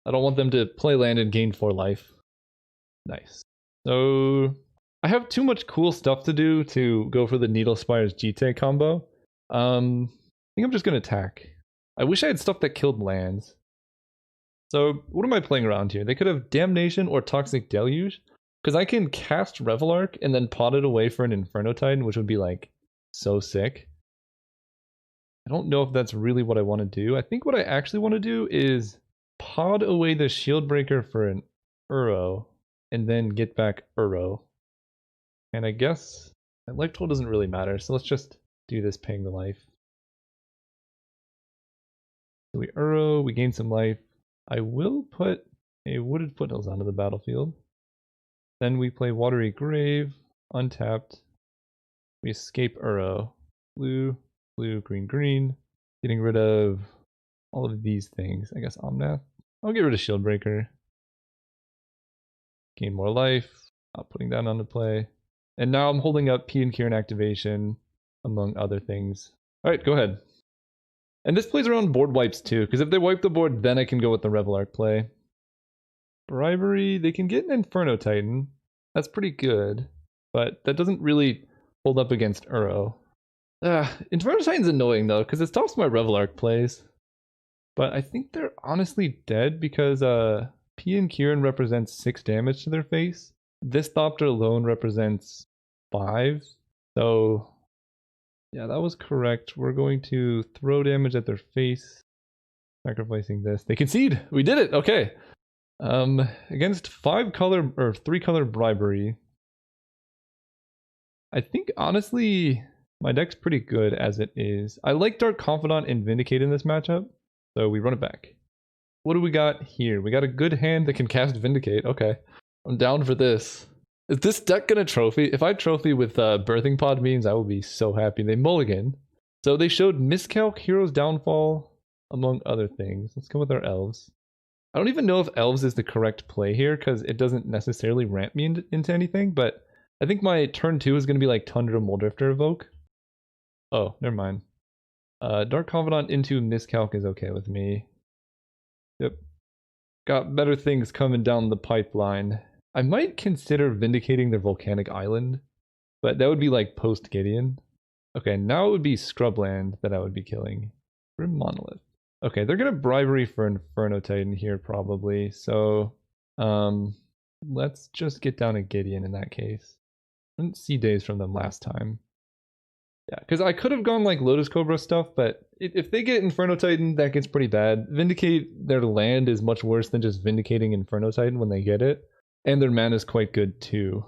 I don't want them to play land and gain 4 life. Nice. So I have too much cool stuff to do to go for the Needle Spires Jite combo. I think I'm just going to attack. I wish I had stuff that killed lands. So what am I playing around here? They could have Damnation or Toxic Deluge. Because I can cast Revelark and then pot it away for an Inferno Titan, which would be like so sick. I don't know if that's really what I want to do. I think what I actually want to do is pod away the Shieldbreaker for an Uro and then get back Uro. And I guess my life total doesn't really matter, so let's just do this paying the life. So we Uro, we gain some life. I will put a Wooded Foothills onto the battlefield. Then we play Watery Grave, untapped. We escape Uro. Blue, blue, green, green. Getting rid of all of these things. I guess Omnath. I'll get rid of Shieldbreaker. Gain more life. Not putting that onto play. And now I'm holding up P and Kieran activation, among other things. Alright, go ahead. And this plays around board wipes too, because if they wipe the board, then I can go with the Revelark play. Bribery, they can get an Inferno Titan. That's pretty good, but that doesn't really hold up against Uro. Inferno Titan's annoying though, because it stops my Revelark plays. But I think they're honestly dead because P and Kieran represents 6 damage to their face. This Thopter alone represents 5. So yeah, that was correct. We're going to throw damage at their face. Sacrificing this. They concede! We did it! Okay. Against 5 color or 3 color Bribery. I think honestly my deck's pretty good as it is. I like Dark Confidant and Vindicate in this matchup, so we run it back. What do we got here? We got a good hand that can cast Vindicate. Okay, I'm down for this. Is this deck gonna trophy? If I trophy with Birthing Pod means, I will be so happy. They mulligan. So they showed Miscalc, Hero's Downfall, among other things. Let's go with our elves. I don't even know if elves is the correct play here because it doesn't necessarily ramp me into anything, but I think my turn 2 is going to be like Tundra Moldrifter Evoke. Oh, never mind. Dark Confidant into Miscalc is okay with me. Yep. Got better things coming down the pipeline. I might consider vindicating their Volcanic Island, but that would be like post-Gideon. Okay, now it would be Scrubland that I would be killing. Grim Monolith. Okay, they're gonna Bribery for Inferno Titan here probably, so let's just get down to Gideon in that case. I didn't see days from them last time. Yeah, because I could have gone like Lotus Cobra stuff, but if they get Inferno Titan, that gets pretty bad. Vindicate their land is much worse than just Vindicating Inferno Titan when they get it. And their mana is quite good too.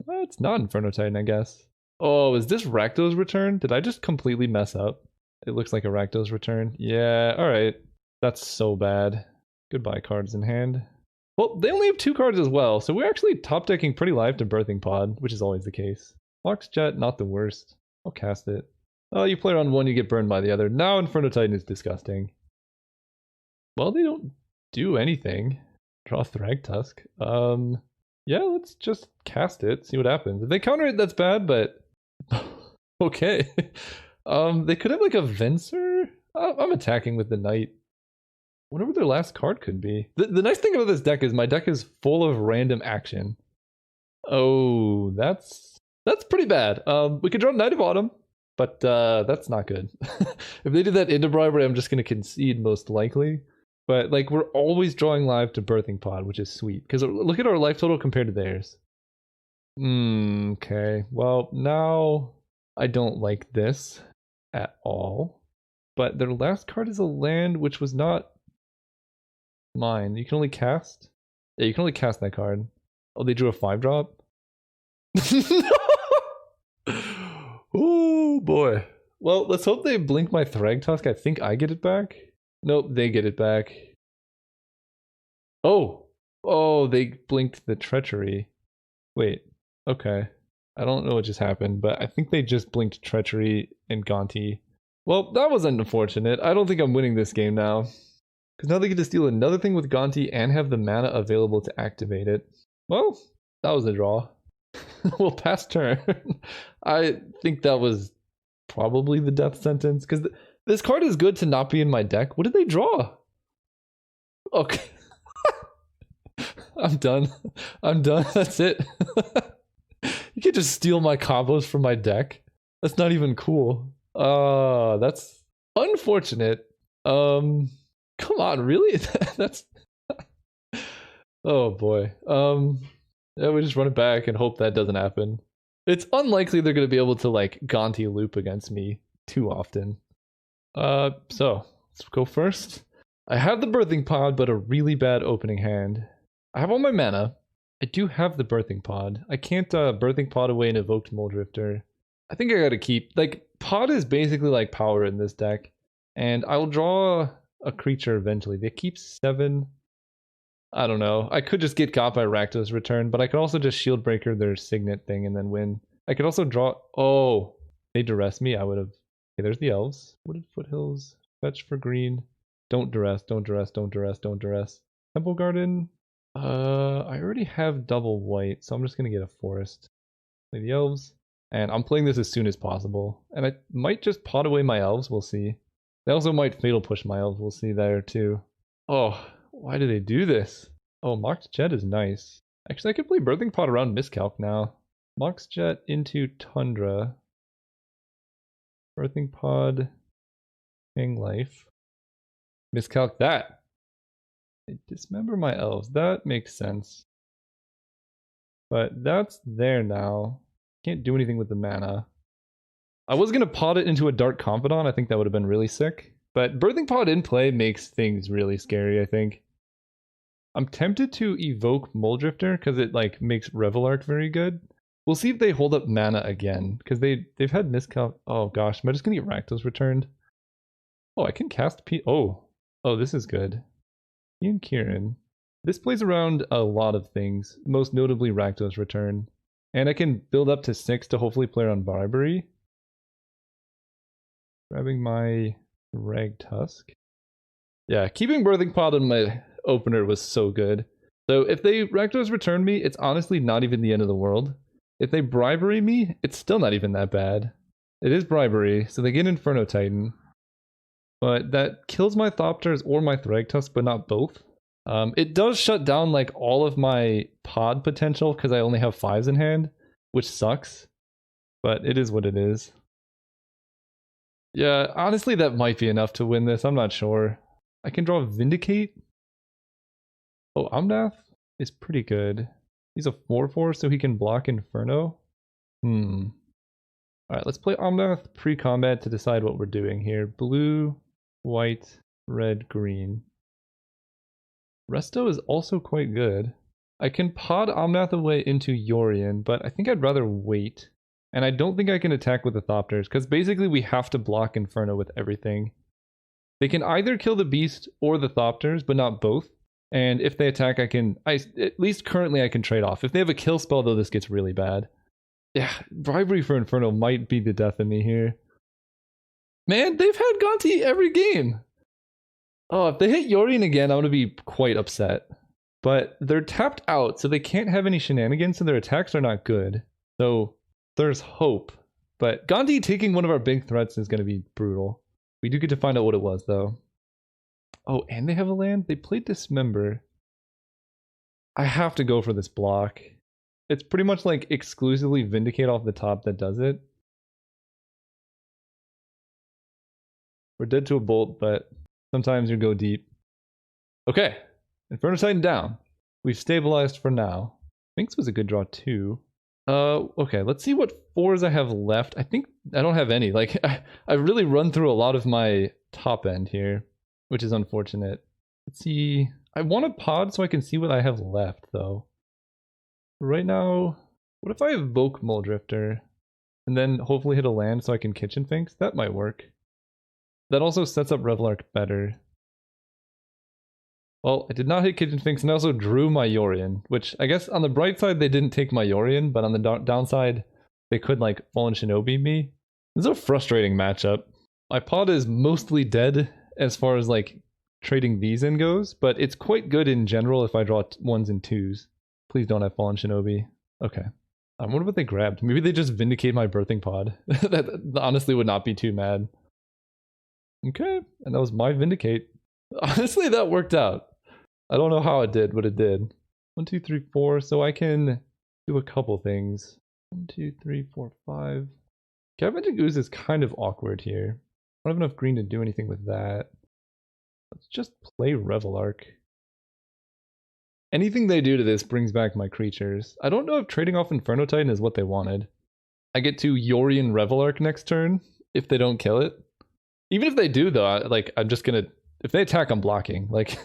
Well, it's not Inferno Titan, I guess. Oh, is this Rakdos return? Did I just completely mess up? It looks like a Rakdos return. Yeah, alright. That's so bad. Goodbye, cards in hand. Well, they only have 2 cards as well, so we're actually top decking pretty live to Birthing Pod, which is always the case. Fox Jet, not the worst. I'll cast it. Oh, you play on one, you get burned by the other. Now Inferno Titan is disgusting. Well, they don't do anything. Draw Thragtusk. Yeah, let's just cast it, see what happens. If they counter it, that's bad, but okay. They could have like a Venser? I'm attacking with the Knight. Whatever their last card could be. The nice thing about this deck is my deck is full of random action. Oh, that's pretty bad. We could draw Knight of Autumn, but that's not good. If they did that into Bribery, I'm just going to concede most likely. But like we're always drawing live to Birthing Pod, which is sweet. Because look at our life total compared to theirs. Okay. Well, now I don't like this at all. But their last card is a land which was not mine. You can only cast? Yeah, you can only cast that card. Oh, they drew a 5-drop? Oh boy. Well, let's hope they blink my Thragtusk. I think I get it back. Nope, they get it back. Oh! Oh, they blinked the Treachery. Wait, okay. I don't know what just happened, but I think they just blinked Treachery and Gonti. Well, that was unfortunate. I don't think I'm winning this game now. Because now they get to steal another thing with Gonti and have the mana available to activate it. Well, that was a draw. Well, pass turn. I think that was probably the death sentence. Because this card is good to not be in my deck. What did they draw? Okay. I'm done. I'm done. That's it. You can't just steal my combos from my deck. That's not even cool. That's unfortunate. Come on, really? That's oh boy. Yeah, we just run it back and hope that doesn't happen. It's unlikely they're gonna be able to like Gonti loop against me too often. So let's go first. I have the Birthing Pod, but a really bad opening hand. I have all my mana. I do have the Birthing Pod. I can't Birthing Pod away an Evoked Moldrifter. I think I gotta keep, like, Pod is basically like power in this deck. And I'll draw a creature eventually. They keep 7. I don't know. I could just get got by Rakdos return, but I could also just Shield Breaker their Signet thing and then win. I could also draw, oh, they duress me. I would have, okay, there's the elves. Wooded Foothills, fetch for green. Don't duress, don't duress, don't duress, don't duress. Temple Garden. I already have double white, so I'm just gonna get a forest. Play the elves, and I'm playing this as soon as possible. And I might just pot away my elves, we'll see. They also might fatal push my elves, we'll see there too. Oh, why do they do this? Oh, Mox Jet is nice. Actually, I could play Birthing Pod around Miscalc now. Mox Jet into Tundra. Birthing Pod, Hang Life. Miscalc that. I dismember my elves. That makes sense. But that's there now. Can't do anything with the mana. I was going to pot it into a Dark Confidant. I think that would have been really sick. But Birthing Pod in play makes things really scary, I think. I'm tempted to evoke Moldrifter because it like makes Revelark very good. We'll see if they hold up mana again. Because they've had Miscalc. Oh gosh, am I just going to get Rakdos returned? Oh, I can cast Oh, this is good. Ian Kieran. This plays around a lot of things, most notably Rakdos return. And I can build up to 6 to hopefully play on Bribery. Grabbing my Rag Tusk. Yeah, keeping Birthing Pod in my opener was so good. So if they Rakdos return me, it's honestly not even the end of the world. If they bribery me, it's still not even that bad. It is bribery, so they get Inferno Titan. But that kills my Thopters or my Thragtusk, but not both. It does shut down like all of my pod potential because I only have 5s in hand, which sucks. But it is what it is. Yeah, honestly that might be enough to win this, I'm not sure. I can draw Vindicate. Oh, Omnath is pretty good. He's a 4/4, so he can block Inferno. Alright, let's play Omnath pre-combat to decide what we're doing here. Blue, white, red, green. Resto is also quite good. I can pod Omnath away into Yorion, but I think I'd rather wait. And I don't think I can attack with the Thopters, because basically we have to block Inferno with everything. They can either kill the Beast or the Thopters, but not both. And if they attack, at least currently I can trade off. If they have a kill spell, though, this gets really bad. Yeah, Bribery for Inferno might be the death of me here. Man, they've had Gonti every game. Oh, if they hit Yorion again, I'm going to be quite upset. But they're tapped out, so they can't have any shenanigans, so their attacks are not good. So there's hope. But Gonti taking one of our big threats is going to be brutal. We do get to find out what it was, though. Oh, and they have a land? They played Dismember. I have to go for this block. It's pretty much like exclusively Vindicate off the top that does it. We're dead to a bolt, but sometimes you go deep. Okay, Inferno Titan down. We've stabilized for now. Sphinx was a good draw too. Okay, let's see what 4s I have left. I think I don't have any. Like, I've really run through a lot of my top end here, which is unfortunate. Let's see. I want a pod so I can see what I have left, though. Right now, what if I evoke Muldrifter and then hopefully hit a land so I can Kitchen Finks? That might work. That also sets up Revelark better. Well, I did not hit Kitchen Finks and I also drew my Yorion, which I guess on the bright side they didn't take my Yorion, but on the downside they could like Fallen Shinobi me. This is a frustrating matchup. My pod is mostly dead as far as like trading these in goes, but it's quite good in general if I draw 1s and 2s. Please don't have Fallen Shinobi. Okay. I wonder what they grabbed. Maybe they just Vindicate my Birthing Pod. That honestly would not be too mad. Okay, and that was my Vindicate. Honestly, that worked out. I don't know how it did, but it did. 1, 2, 3, 4. So I can do a couple things. 1, 2, 3, 4, 5. Scavenging Ooze is kind of awkward here. I don't have enough green to do anything with that. Let's just play Revelark. Anything they do to this brings back my creatures. I don't know if trading off Inferno Titan is what they wanted. I get to Yorion Revelark next turn if they don't kill it. Even if they do, though, I'm just gonna... If they attack, I'm blocking. Like,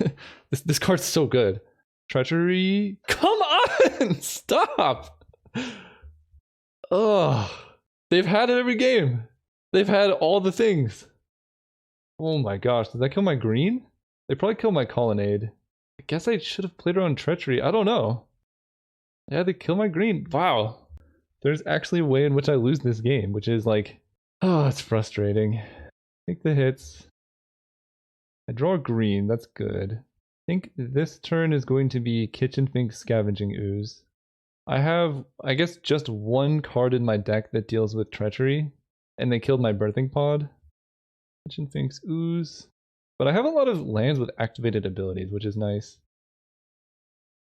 this card's so good. Treachery... Come on! Stop! Ugh. They've had it every game. They've had all the things. Oh my gosh, did that kill my green? They probably killed my Colonnade. I guess I should have played around Treachery. I don't know. Yeah, they kill my green. Wow. There's actually a way in which I lose this game, which is like... Oh, it's frustrating. Take the hits. I draw green, that's good. I think this turn is going to be Kitchen Finks Scavenging Ooze. I have, I guess, just one card in my deck that deals with Treachery, and they killed my Birthing Pod. Kitchen Finks Ooze. But I have a lot of lands with activated abilities, which is nice.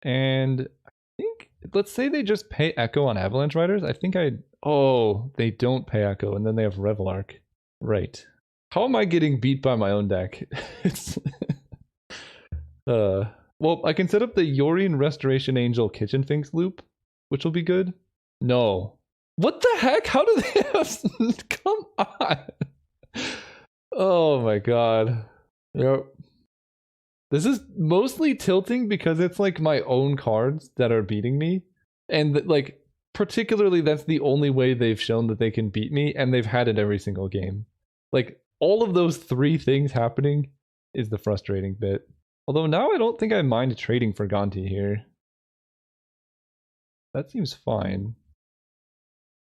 And I think, let's say they just pay Echo on Avalanche Riders. I think oh, they don't pay Echo, and then they have Revelark. Right. How am I getting beat by my own deck? It's well, I can set up the Yorion Restoration Angel Kitchen Finks loop, which will be good. No. What the heck? How do they have... Come on. Oh my god. Yep. This is mostly tilting because it's like my own cards that are beating me. And like, particularly that's the only way they've shown that they can beat me, and they've had it every single game. Like, all of those 3 things happening is the frustrating bit. Although now I don't think I mind trading for Gonti here. That seems fine.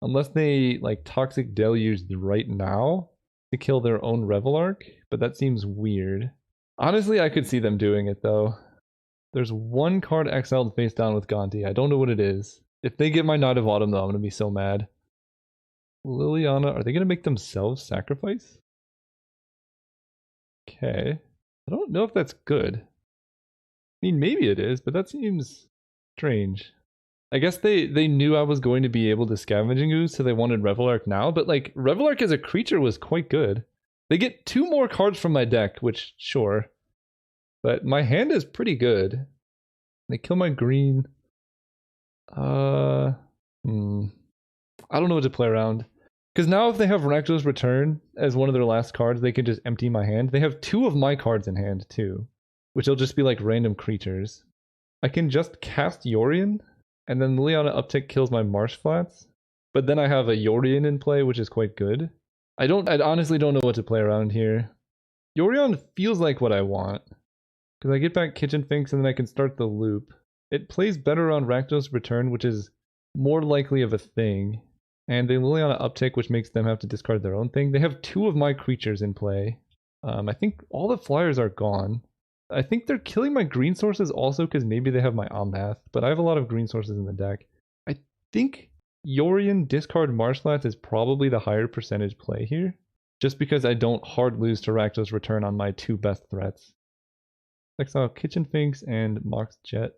Unless they, like, Toxic Deluge right now. I to kill their own Revelark, but that seems weird. Honestly, I could see them doing it though. There's one card exiled face down with Gonti. I don't know what it is. If they get my Knight of Autumn though, I'm gonna be so mad. Liliana, are they gonna make themselves sacrifice? Okay. I don't know if that's good. I mean, maybe it is, but that seems strange. I guess they knew I was going to be able to Scavenging Ooze, so they wanted Revelark now, but like, Revelark as a creature was quite good. They get 2 more cards from my deck, which, sure. But my hand is pretty good. They kill my green. I don't know what to play around. Because now if they have Rakdos Return as one of their last cards, they can just empty my hand. They have 2 of my cards in hand, too. Which will just be like random creatures. I can just cast Yorion, and then Liliana Uptick kills my Marsh Flats. But then I have a Yorion in play, which is quite good. I honestly don't know what to play around here. Yorion feels like what I want. Because I get back Kitchen Finks and then I can start the loop. It plays better on Rakdos Return, which is more likely of a thing. And they Liliana Uptick, which makes them have to discard their own thing. They have 2 of my creatures in play. I think all the flyers are gone. I think they're killing my green sources also because maybe they have my Omnath, but I have a lot of green sources in the deck. I think Yorion discard Marshlands is probably the higher percentage play here, just because I don't hard lose to Rakdos Return on my 2 best threats. Exile Kitchen Finks and Mox Jet.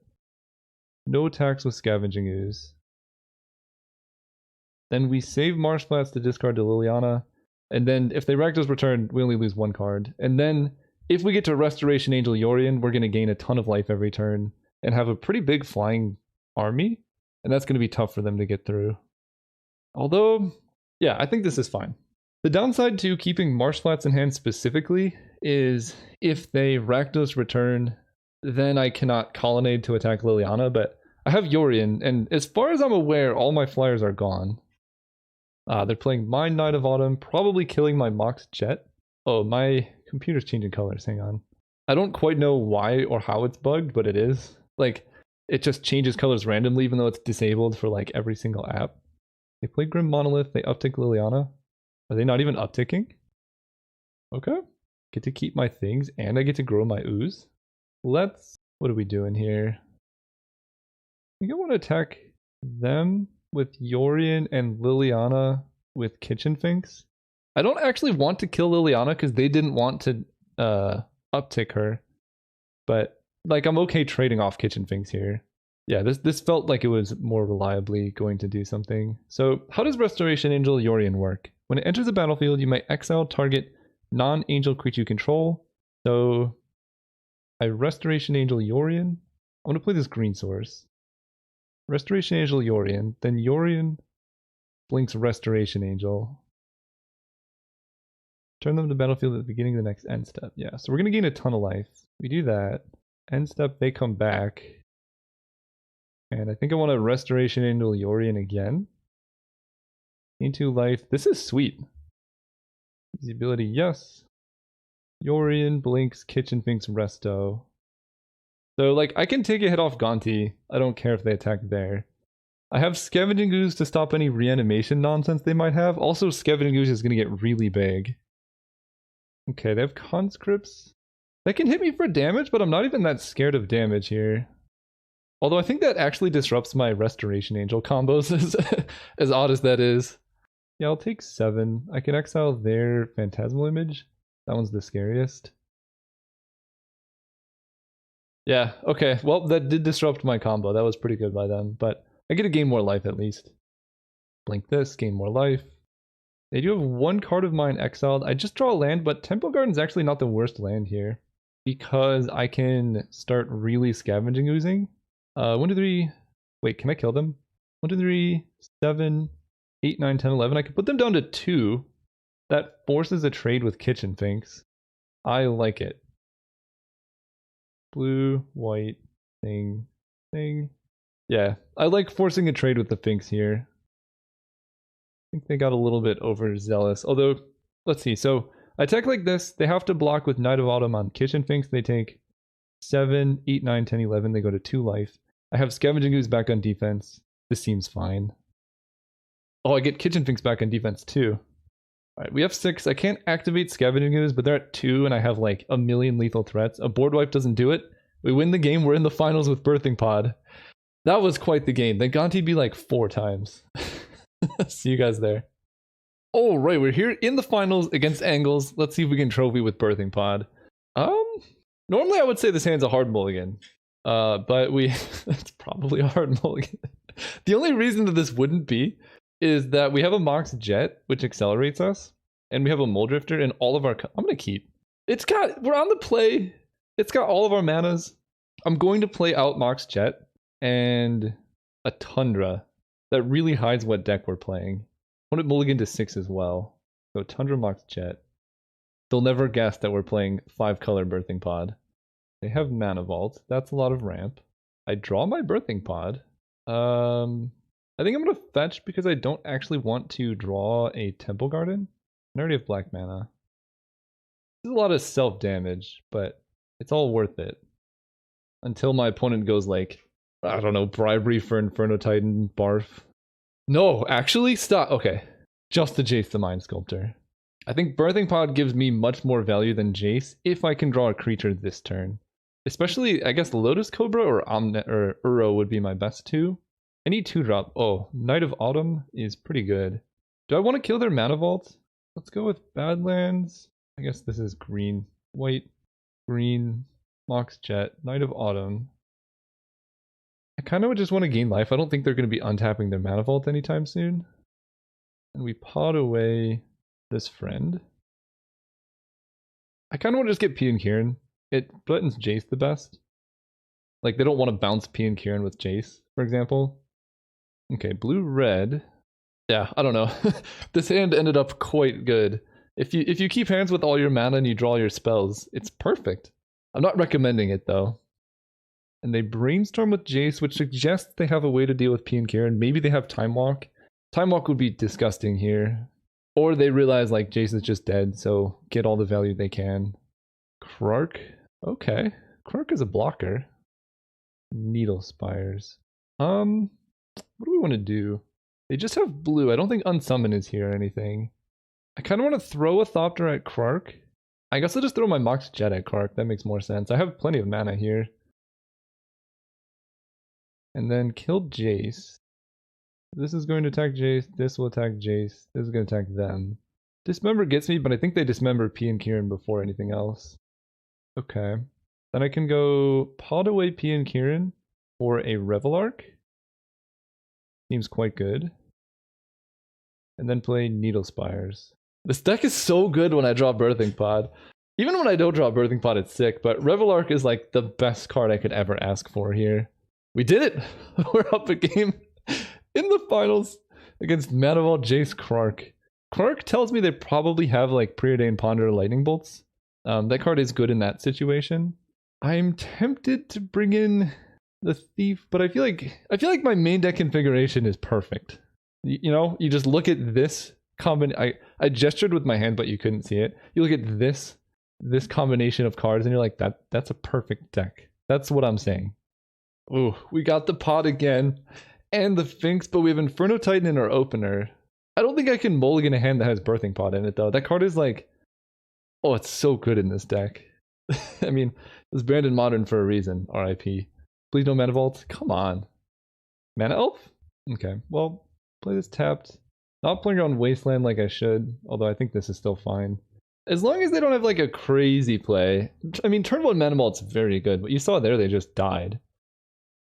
No attacks with Scavenging Ooze. Then we save Marshflats to discard to Liliana, and then if they Rakdos Return, we only lose 1 card. And then if we get to Restoration Angel Yorion, we're going to gain a ton of life every turn and have a pretty big flying army, and that's going to be tough for them to get through. Although, yeah, I think this is fine. The downside to keeping Marshflats in hand specifically is if they Rakdos Return, then I cannot Colonnade to attack Liliana, but I have Yorion, and as far as I'm aware, all my flyers are gone. They're playing my Knight of Autumn, probably killing my Mox Jet. Oh, my computer's changing colors, hang on. I don't quite know why or how it's bugged, but it is. Like, it just changes colors randomly even though it's disabled for like every single app. They play Grim Monolith, they uptick Liliana. Are they not even upticking? Okay. Get to keep my things and I get to grow my ooze. What are we doing here? I think I want to attack them with Yorion and Liliana with Kitchen Finks. I don't actually want to kill Liliana because they didn't want to uptick her. But like I'm okay trading off Kitchen Finks here. Yeah, this felt like it was more reliably going to do something. So how does Restoration Angel Yorion work? When it enters the battlefield, you may exile target non-angel creature you control. So I Restoration Angel Yorion. I'm going to play this green source. Restoration Angel Yorion, then Yorion blinks Restoration Angel. Turn them to the battlefield at the beginning of the next end step. Yeah, so we're going to gain a ton of life. We do that. End step, they come back. And I think I want to Restoration Angel Yorion again. Gain 2 life. This is sweet. Easy ability, yes. Yorion blinks Kitchen Finks Resto. So, like, I can take a hit off Gonti. I don't care if they attack there. I have Scavenging Ooze to stop any reanimation nonsense they might have. Also, Scavenging Ooze is going to get really big. Okay, they have Conscripts. That can hit me for damage, but I'm not even that scared of damage here. Although I think that actually disrupts my Restoration Angel combos, as odd as that is. Yeah, I'll take 7. I can exile their Phantasmal Image. That one's the scariest. Yeah, okay. Well, that did disrupt my combo. That was pretty good by them, but I get to gain more life at least. Blink this, gain more life. They do have 1 card of mine exiled. I just draw a land, but Temple Garden's actually not the worst land here because I can start really Scavenging Oozing. 1, 2, 3. Wait, can I kill them? 1, 2, 3, 7, 8, 9, 10, 11. I can put them down to 2. That forces a trade with Kitchen Finks. I like it. Blue, white, thing. Yeah, I like forcing a trade with the Finks here. I think they got a little bit overzealous. Although, let's see. So, I attack like this. They have to block with Knight of Autumn on Kitchen Finks. They take 7, 8, 9, 10, 11. They go to 2 life. I have Scavenging Ooze back on defense. This seems fine. Oh, I get Kitchen Finks back on defense too. Alright, we have 6. I can't activate Scavenging Ooze, but they're at 2, and I have like a million lethal threats. A board wipe doesn't do it. We win the game. We're in the finals with Birthing Pod. That was quite the game. They Gonti'd be like 4 times. See you guys there. All right, we're here in the finals against Angles. Let's see if we can trophy with Birthing Pod. Normally I would say this hand's a hard mulligan. But it's probably a hard mulligan. The only reason that this wouldn't be is that we have a Mox Jet, which accelerates us, and we have a Mole Drifter, and all of our... I'm going to keep. We're on the play. It's got all of our manas. I'm going to play out Mox Jet and a Tundra that really hides what deck we're playing. I want to mulligan to 6 as well. So Tundra, Mox Jet. They'll never guess that we're playing 5-color Birthing Pod. They have Mana Vault. That's a lot of ramp. I draw my Birthing Pod. I think I'm going to fetch because I don't actually want to draw a Temple Garden. I already have black mana. This is a lot of self-damage, but it's all worth it. Until my opponent goes like, I don't know, Bribery for Inferno Titan, Barf. No, actually, stop. Okay, just the Jace the Mind Sculptor. I think Birthing Pod gives me much more value than Jace if I can draw a creature this turn. Especially, I guess, Lotus Cobra or Uro would be my best 2. I need 2-drop. Oh, Knight of Autumn is pretty good. Do I want to kill their Mana Vault? Let's go with Badlands. I guess this is green, white, green, Mox Jet, Knight of Autumn. I kind of just want to gain life. I don't think they're going to be untapping their Mana Vault anytime soon. And we pod away this friend. I kind of want to just get P and Kieran. It threatens Jace the best. Like, they don't want to bounce P and Kieran with Jace, for example. Okay, blue-red. Yeah, I don't know. This hand ended up quite good. If you keep hands with all your mana and you draw your spells, it's perfect. I'm not recommending it, though. And they brainstorm with Jace, which suggests they have a way to deal with P and Kieran. Maybe they have Time Walk. Time Walk would be disgusting here. Or they realize, like, Jace is just dead, so get all the value they can. Krark. Okay. Krark is a blocker. Needle Spires. What do we want to do? They just have blue. I don't think Unsummon is here or anything. I kind of want to throw a Thopter at Krark. I guess I'll just throw my Mox Jet at Krark. That makes more sense. I have plenty of mana here. And then kill Jace. This is going to attack Jace. This will attack Jace. This is going to attack them. Dismember gets me, but I think they dismember P and Kieran before anything else. Okay. Then I can go pod away P and Kieran for a Revelark. Seems quite good. And then play Needle Spires. This deck is so good when I draw Birthing Pod. Even when I don't draw Birthing Pod, it's sick, but Revelark is like the best card I could ever ask for here. We did it! We're up a game in the finals against Mana Vault Jace Krark. Krark tells me they probably have like Preordained Ponder Lightning Bolts. That card is good in that situation. I'm tempted to bring in the Thief, but I feel like my main deck configuration is perfect. You know, you just look at this I gestured with my hand, but you couldn't see it. You look at this combination of cards, and you're like, that's a perfect deck. That's what I'm saying. Ooh, we got the pod again, and the Finks, but we have Inferno Titan in our opener. I don't think I can mulligan a hand that has Birthing Pod in it, though. That card is like, oh, it's so good in this deck. I mean, it's banned in Modern for a reason, RIP. Please no Mana Vault. Come on. Mana Elf? Okay, well, play this tapped. Not playing on Wasteland like I should, although I think this is still fine. As long as they don't have like a crazy play. I mean, turn 1 Mana Vault's very good, but you saw there they just died.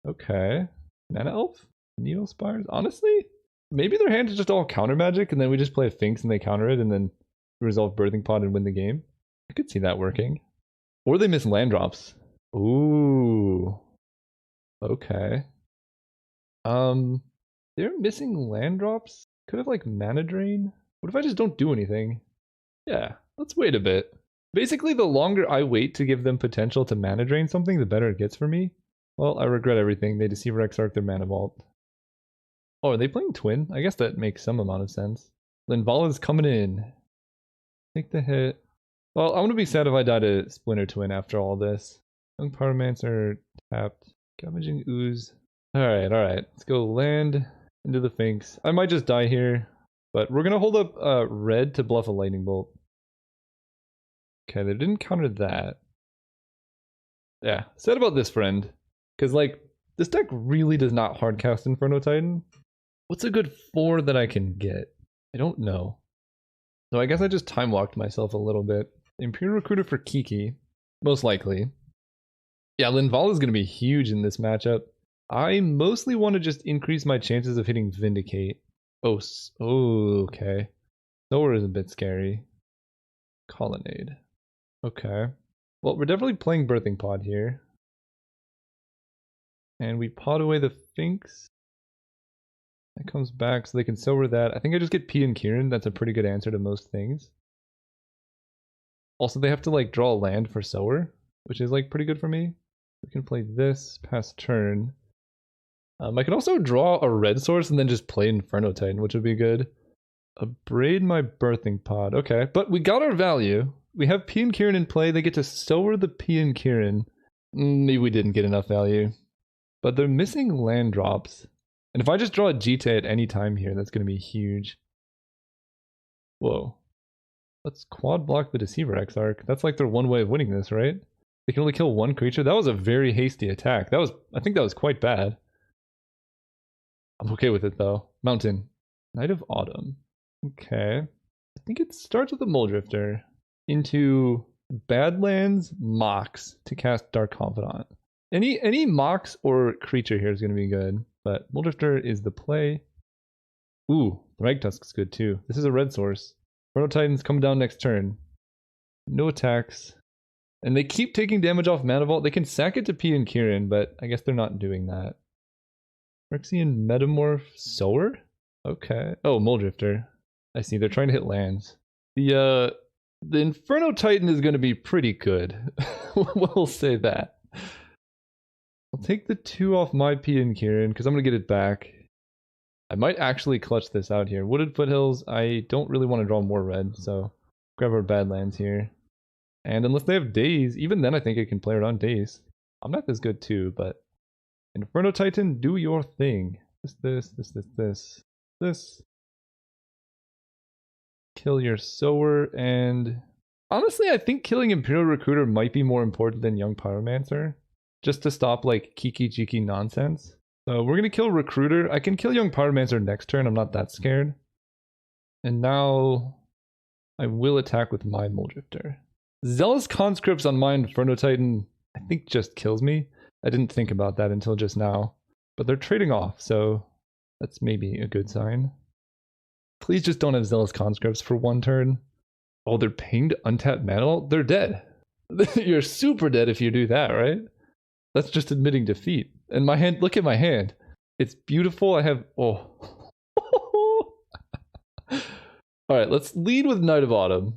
Okay. Mana Elf? Needle Spires? Honestly, maybe their hand is just all counter magic, and then we just play a Finks and they counter it, and then resolve Birthing Pod and win the game. I could see that working. Or they miss land drops. Ooh. Okay. They're missing land drops? Could have like mana drain? What if I just don't do anything? Yeah, let's wait a bit. Basically, the longer I wait to give them potential to mana drain something, the better it gets for me. Well, I regret everything. They Deceiver Exarch their Mana Vault. Oh, are they playing Twin? I guess that makes some amount of sense. Linvala's coming in. Take the hit. Well, I'm gonna be sad if I die to Splinter Twin after all this. Young Pyromancer tapped. Scavenging Ooze. Alright. Let's go land into the Finks. I might just die here. But we're gonna hold up red to bluff a lightning bolt. Okay, they didn't counter that. Yeah, sad about this, friend. Because, like, this deck really does not hardcast Inferno Titan. What's a good 4 that I can get? I don't know. So I guess I just time walked myself a little bit. Imperial Recruiter for Kiki, most likely. Yeah, Linval is going to be huge in this matchup. I mostly want to just increase my chances of hitting Vindicate. Oh, okay. Sower is a bit scary. Colonnade. Okay. Well, we're definitely playing Birthing Pod here. And we pod away the Finks. That comes back so they can sower that. I think I just get P and Kieran. That's a pretty good answer to most things. Also, they have to like draw a land for sower, which is like pretty good for me. We can play this past turn. I can also draw a red source and then just play Inferno Titan, which would be good. Abrade my Birthing Pod. Okay, but we got our value. We have P and Kieran in play. They get to sower the P and Kieran. Maybe we didn't get enough value. But they're missing land drops. And if I just draw a Jita at any time here, that's going to be huge. Whoa. Let's quad block the Deceiver Exarch. That's like their one way of winning this, right? They can only kill one creature. That was a very hasty attack. I think that was quite bad. I'm okay with it though. Mountain. Knight of Autumn. Okay. I think it starts with a Muldrifter into Badlands Mox to cast Dark Confidant. Any Mox or creature here is going to be good, but Muldrifter is the play. Ooh, Thragtusk's good too. This is a red source. Inferno Titans come down next turn. No attacks. And they keep taking damage off Mana Vault. They can sack it to P and Kieran, but I guess they're not doing that. Phyrexian Metamorph Sower? Okay. Oh, Muldrifter. I see. They're trying to hit lands. The Inferno Titan is going to be pretty good. We'll say that. I'll take the 2 off my P and Kieran because I'm going to get it back. I might actually clutch this out here. Wooded Foothills, I don't really want to draw more red, so grab our Badlands here. And unless they have Daze, even then I think I can play around Daze. Omnath is good too, but Inferno Titan, do your thing. This. Kill your Sower, and honestly I think killing Imperial Recruiter might be more important than Young Pyromancer. Just to stop like Kiki Jiki nonsense. So we're gonna kill Recruiter. I can kill Young Pyromancer next turn, I'm not that scared. And now I will attack with my Muldrifter. Zealous Conscripts on my Inferno Titan, I think just kills me. I didn't think about that until just now. But they're trading off, so that's maybe a good sign. Please just don't have Zealous Conscripts for one turn. Oh, they're pinged untapped mana? They're dead. You're super dead if you do that, right? That's just admitting defeat. And my hand, look at my hand. It's beautiful. I have, oh. Alright, let's lead with Knight of Autumn.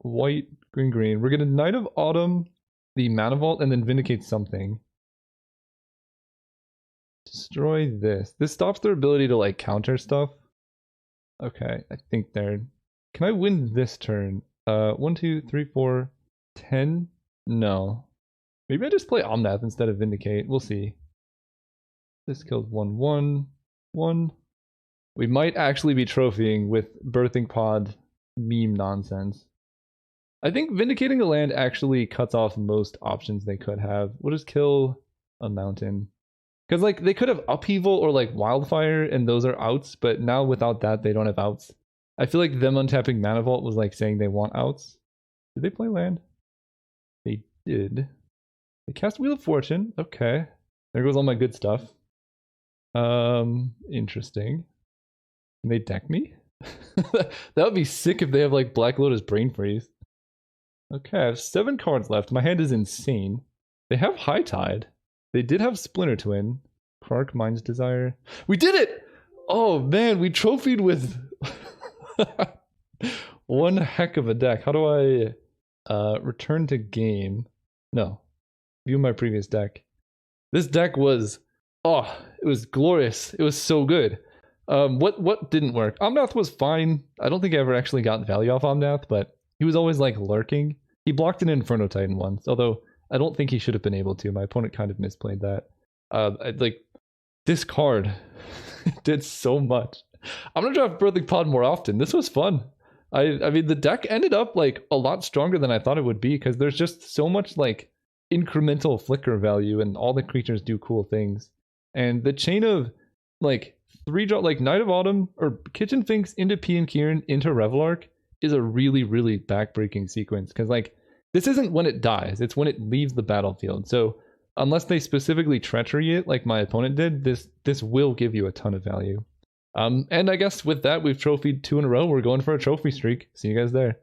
White, green. We're gonna Knight of Autumn, the Mana Vault, and then Vindicate something. Destroy this. This stops their ability to like counter stuff. Okay, I think they're... Can I win this turn? 1, 2, 3, 4, 10? No. Maybe I just play Omnath instead of Vindicate. We'll see. This kills 1, 1, 1. We might actually be trophying with Birthing Pod meme nonsense. I think Vindicating a land actually cuts off most options they could have. We'll just kill a mountain. Because like they could have Upheaval or like Wildfire and those are outs, but now without that they don't have outs. I feel like them untapping Mana Vault was like saying they want outs. Did they play land? They did. They cast Wheel of Fortune. Okay. There goes all my good stuff. Interesting. Can they deck me? That would be sick if they have like Black Lotus Brain Freeze. Okay, I have 7 cards left. My hand is insane. They have High Tide. They did have Splinter Twin. Clark, Mind's Desire. We did it! Oh man, we trophied with one heck of a deck. How do I return to game? No. View my previous deck. This deck was, oh, it was glorious. It was so good. What didn't work? Omnath was fine. I don't think I ever actually got value off Omnath, but he was always like lurking. He blocked an Inferno Titan once, although I don't think he should have been able to. My opponent kind of misplayed that. Like this card did so much. I'm gonna draft Birthing Pod more often. This was fun. I mean, the deck ended up like a lot stronger than I thought it would be because there's just so much like incremental flicker value and all the creatures do cool things. And the chain of like 3-drop, like Knight of Autumn or Kitchen Finks into P and Kieran into Revelark is a really, really backbreaking sequence because like this isn't when it dies, it's when it leaves the battlefield. So unless they specifically treachery it like my opponent did, this will give you a ton of value. And I guess with that, we've trophied 2 in a row. We're going for a trophy streak. See you guys there.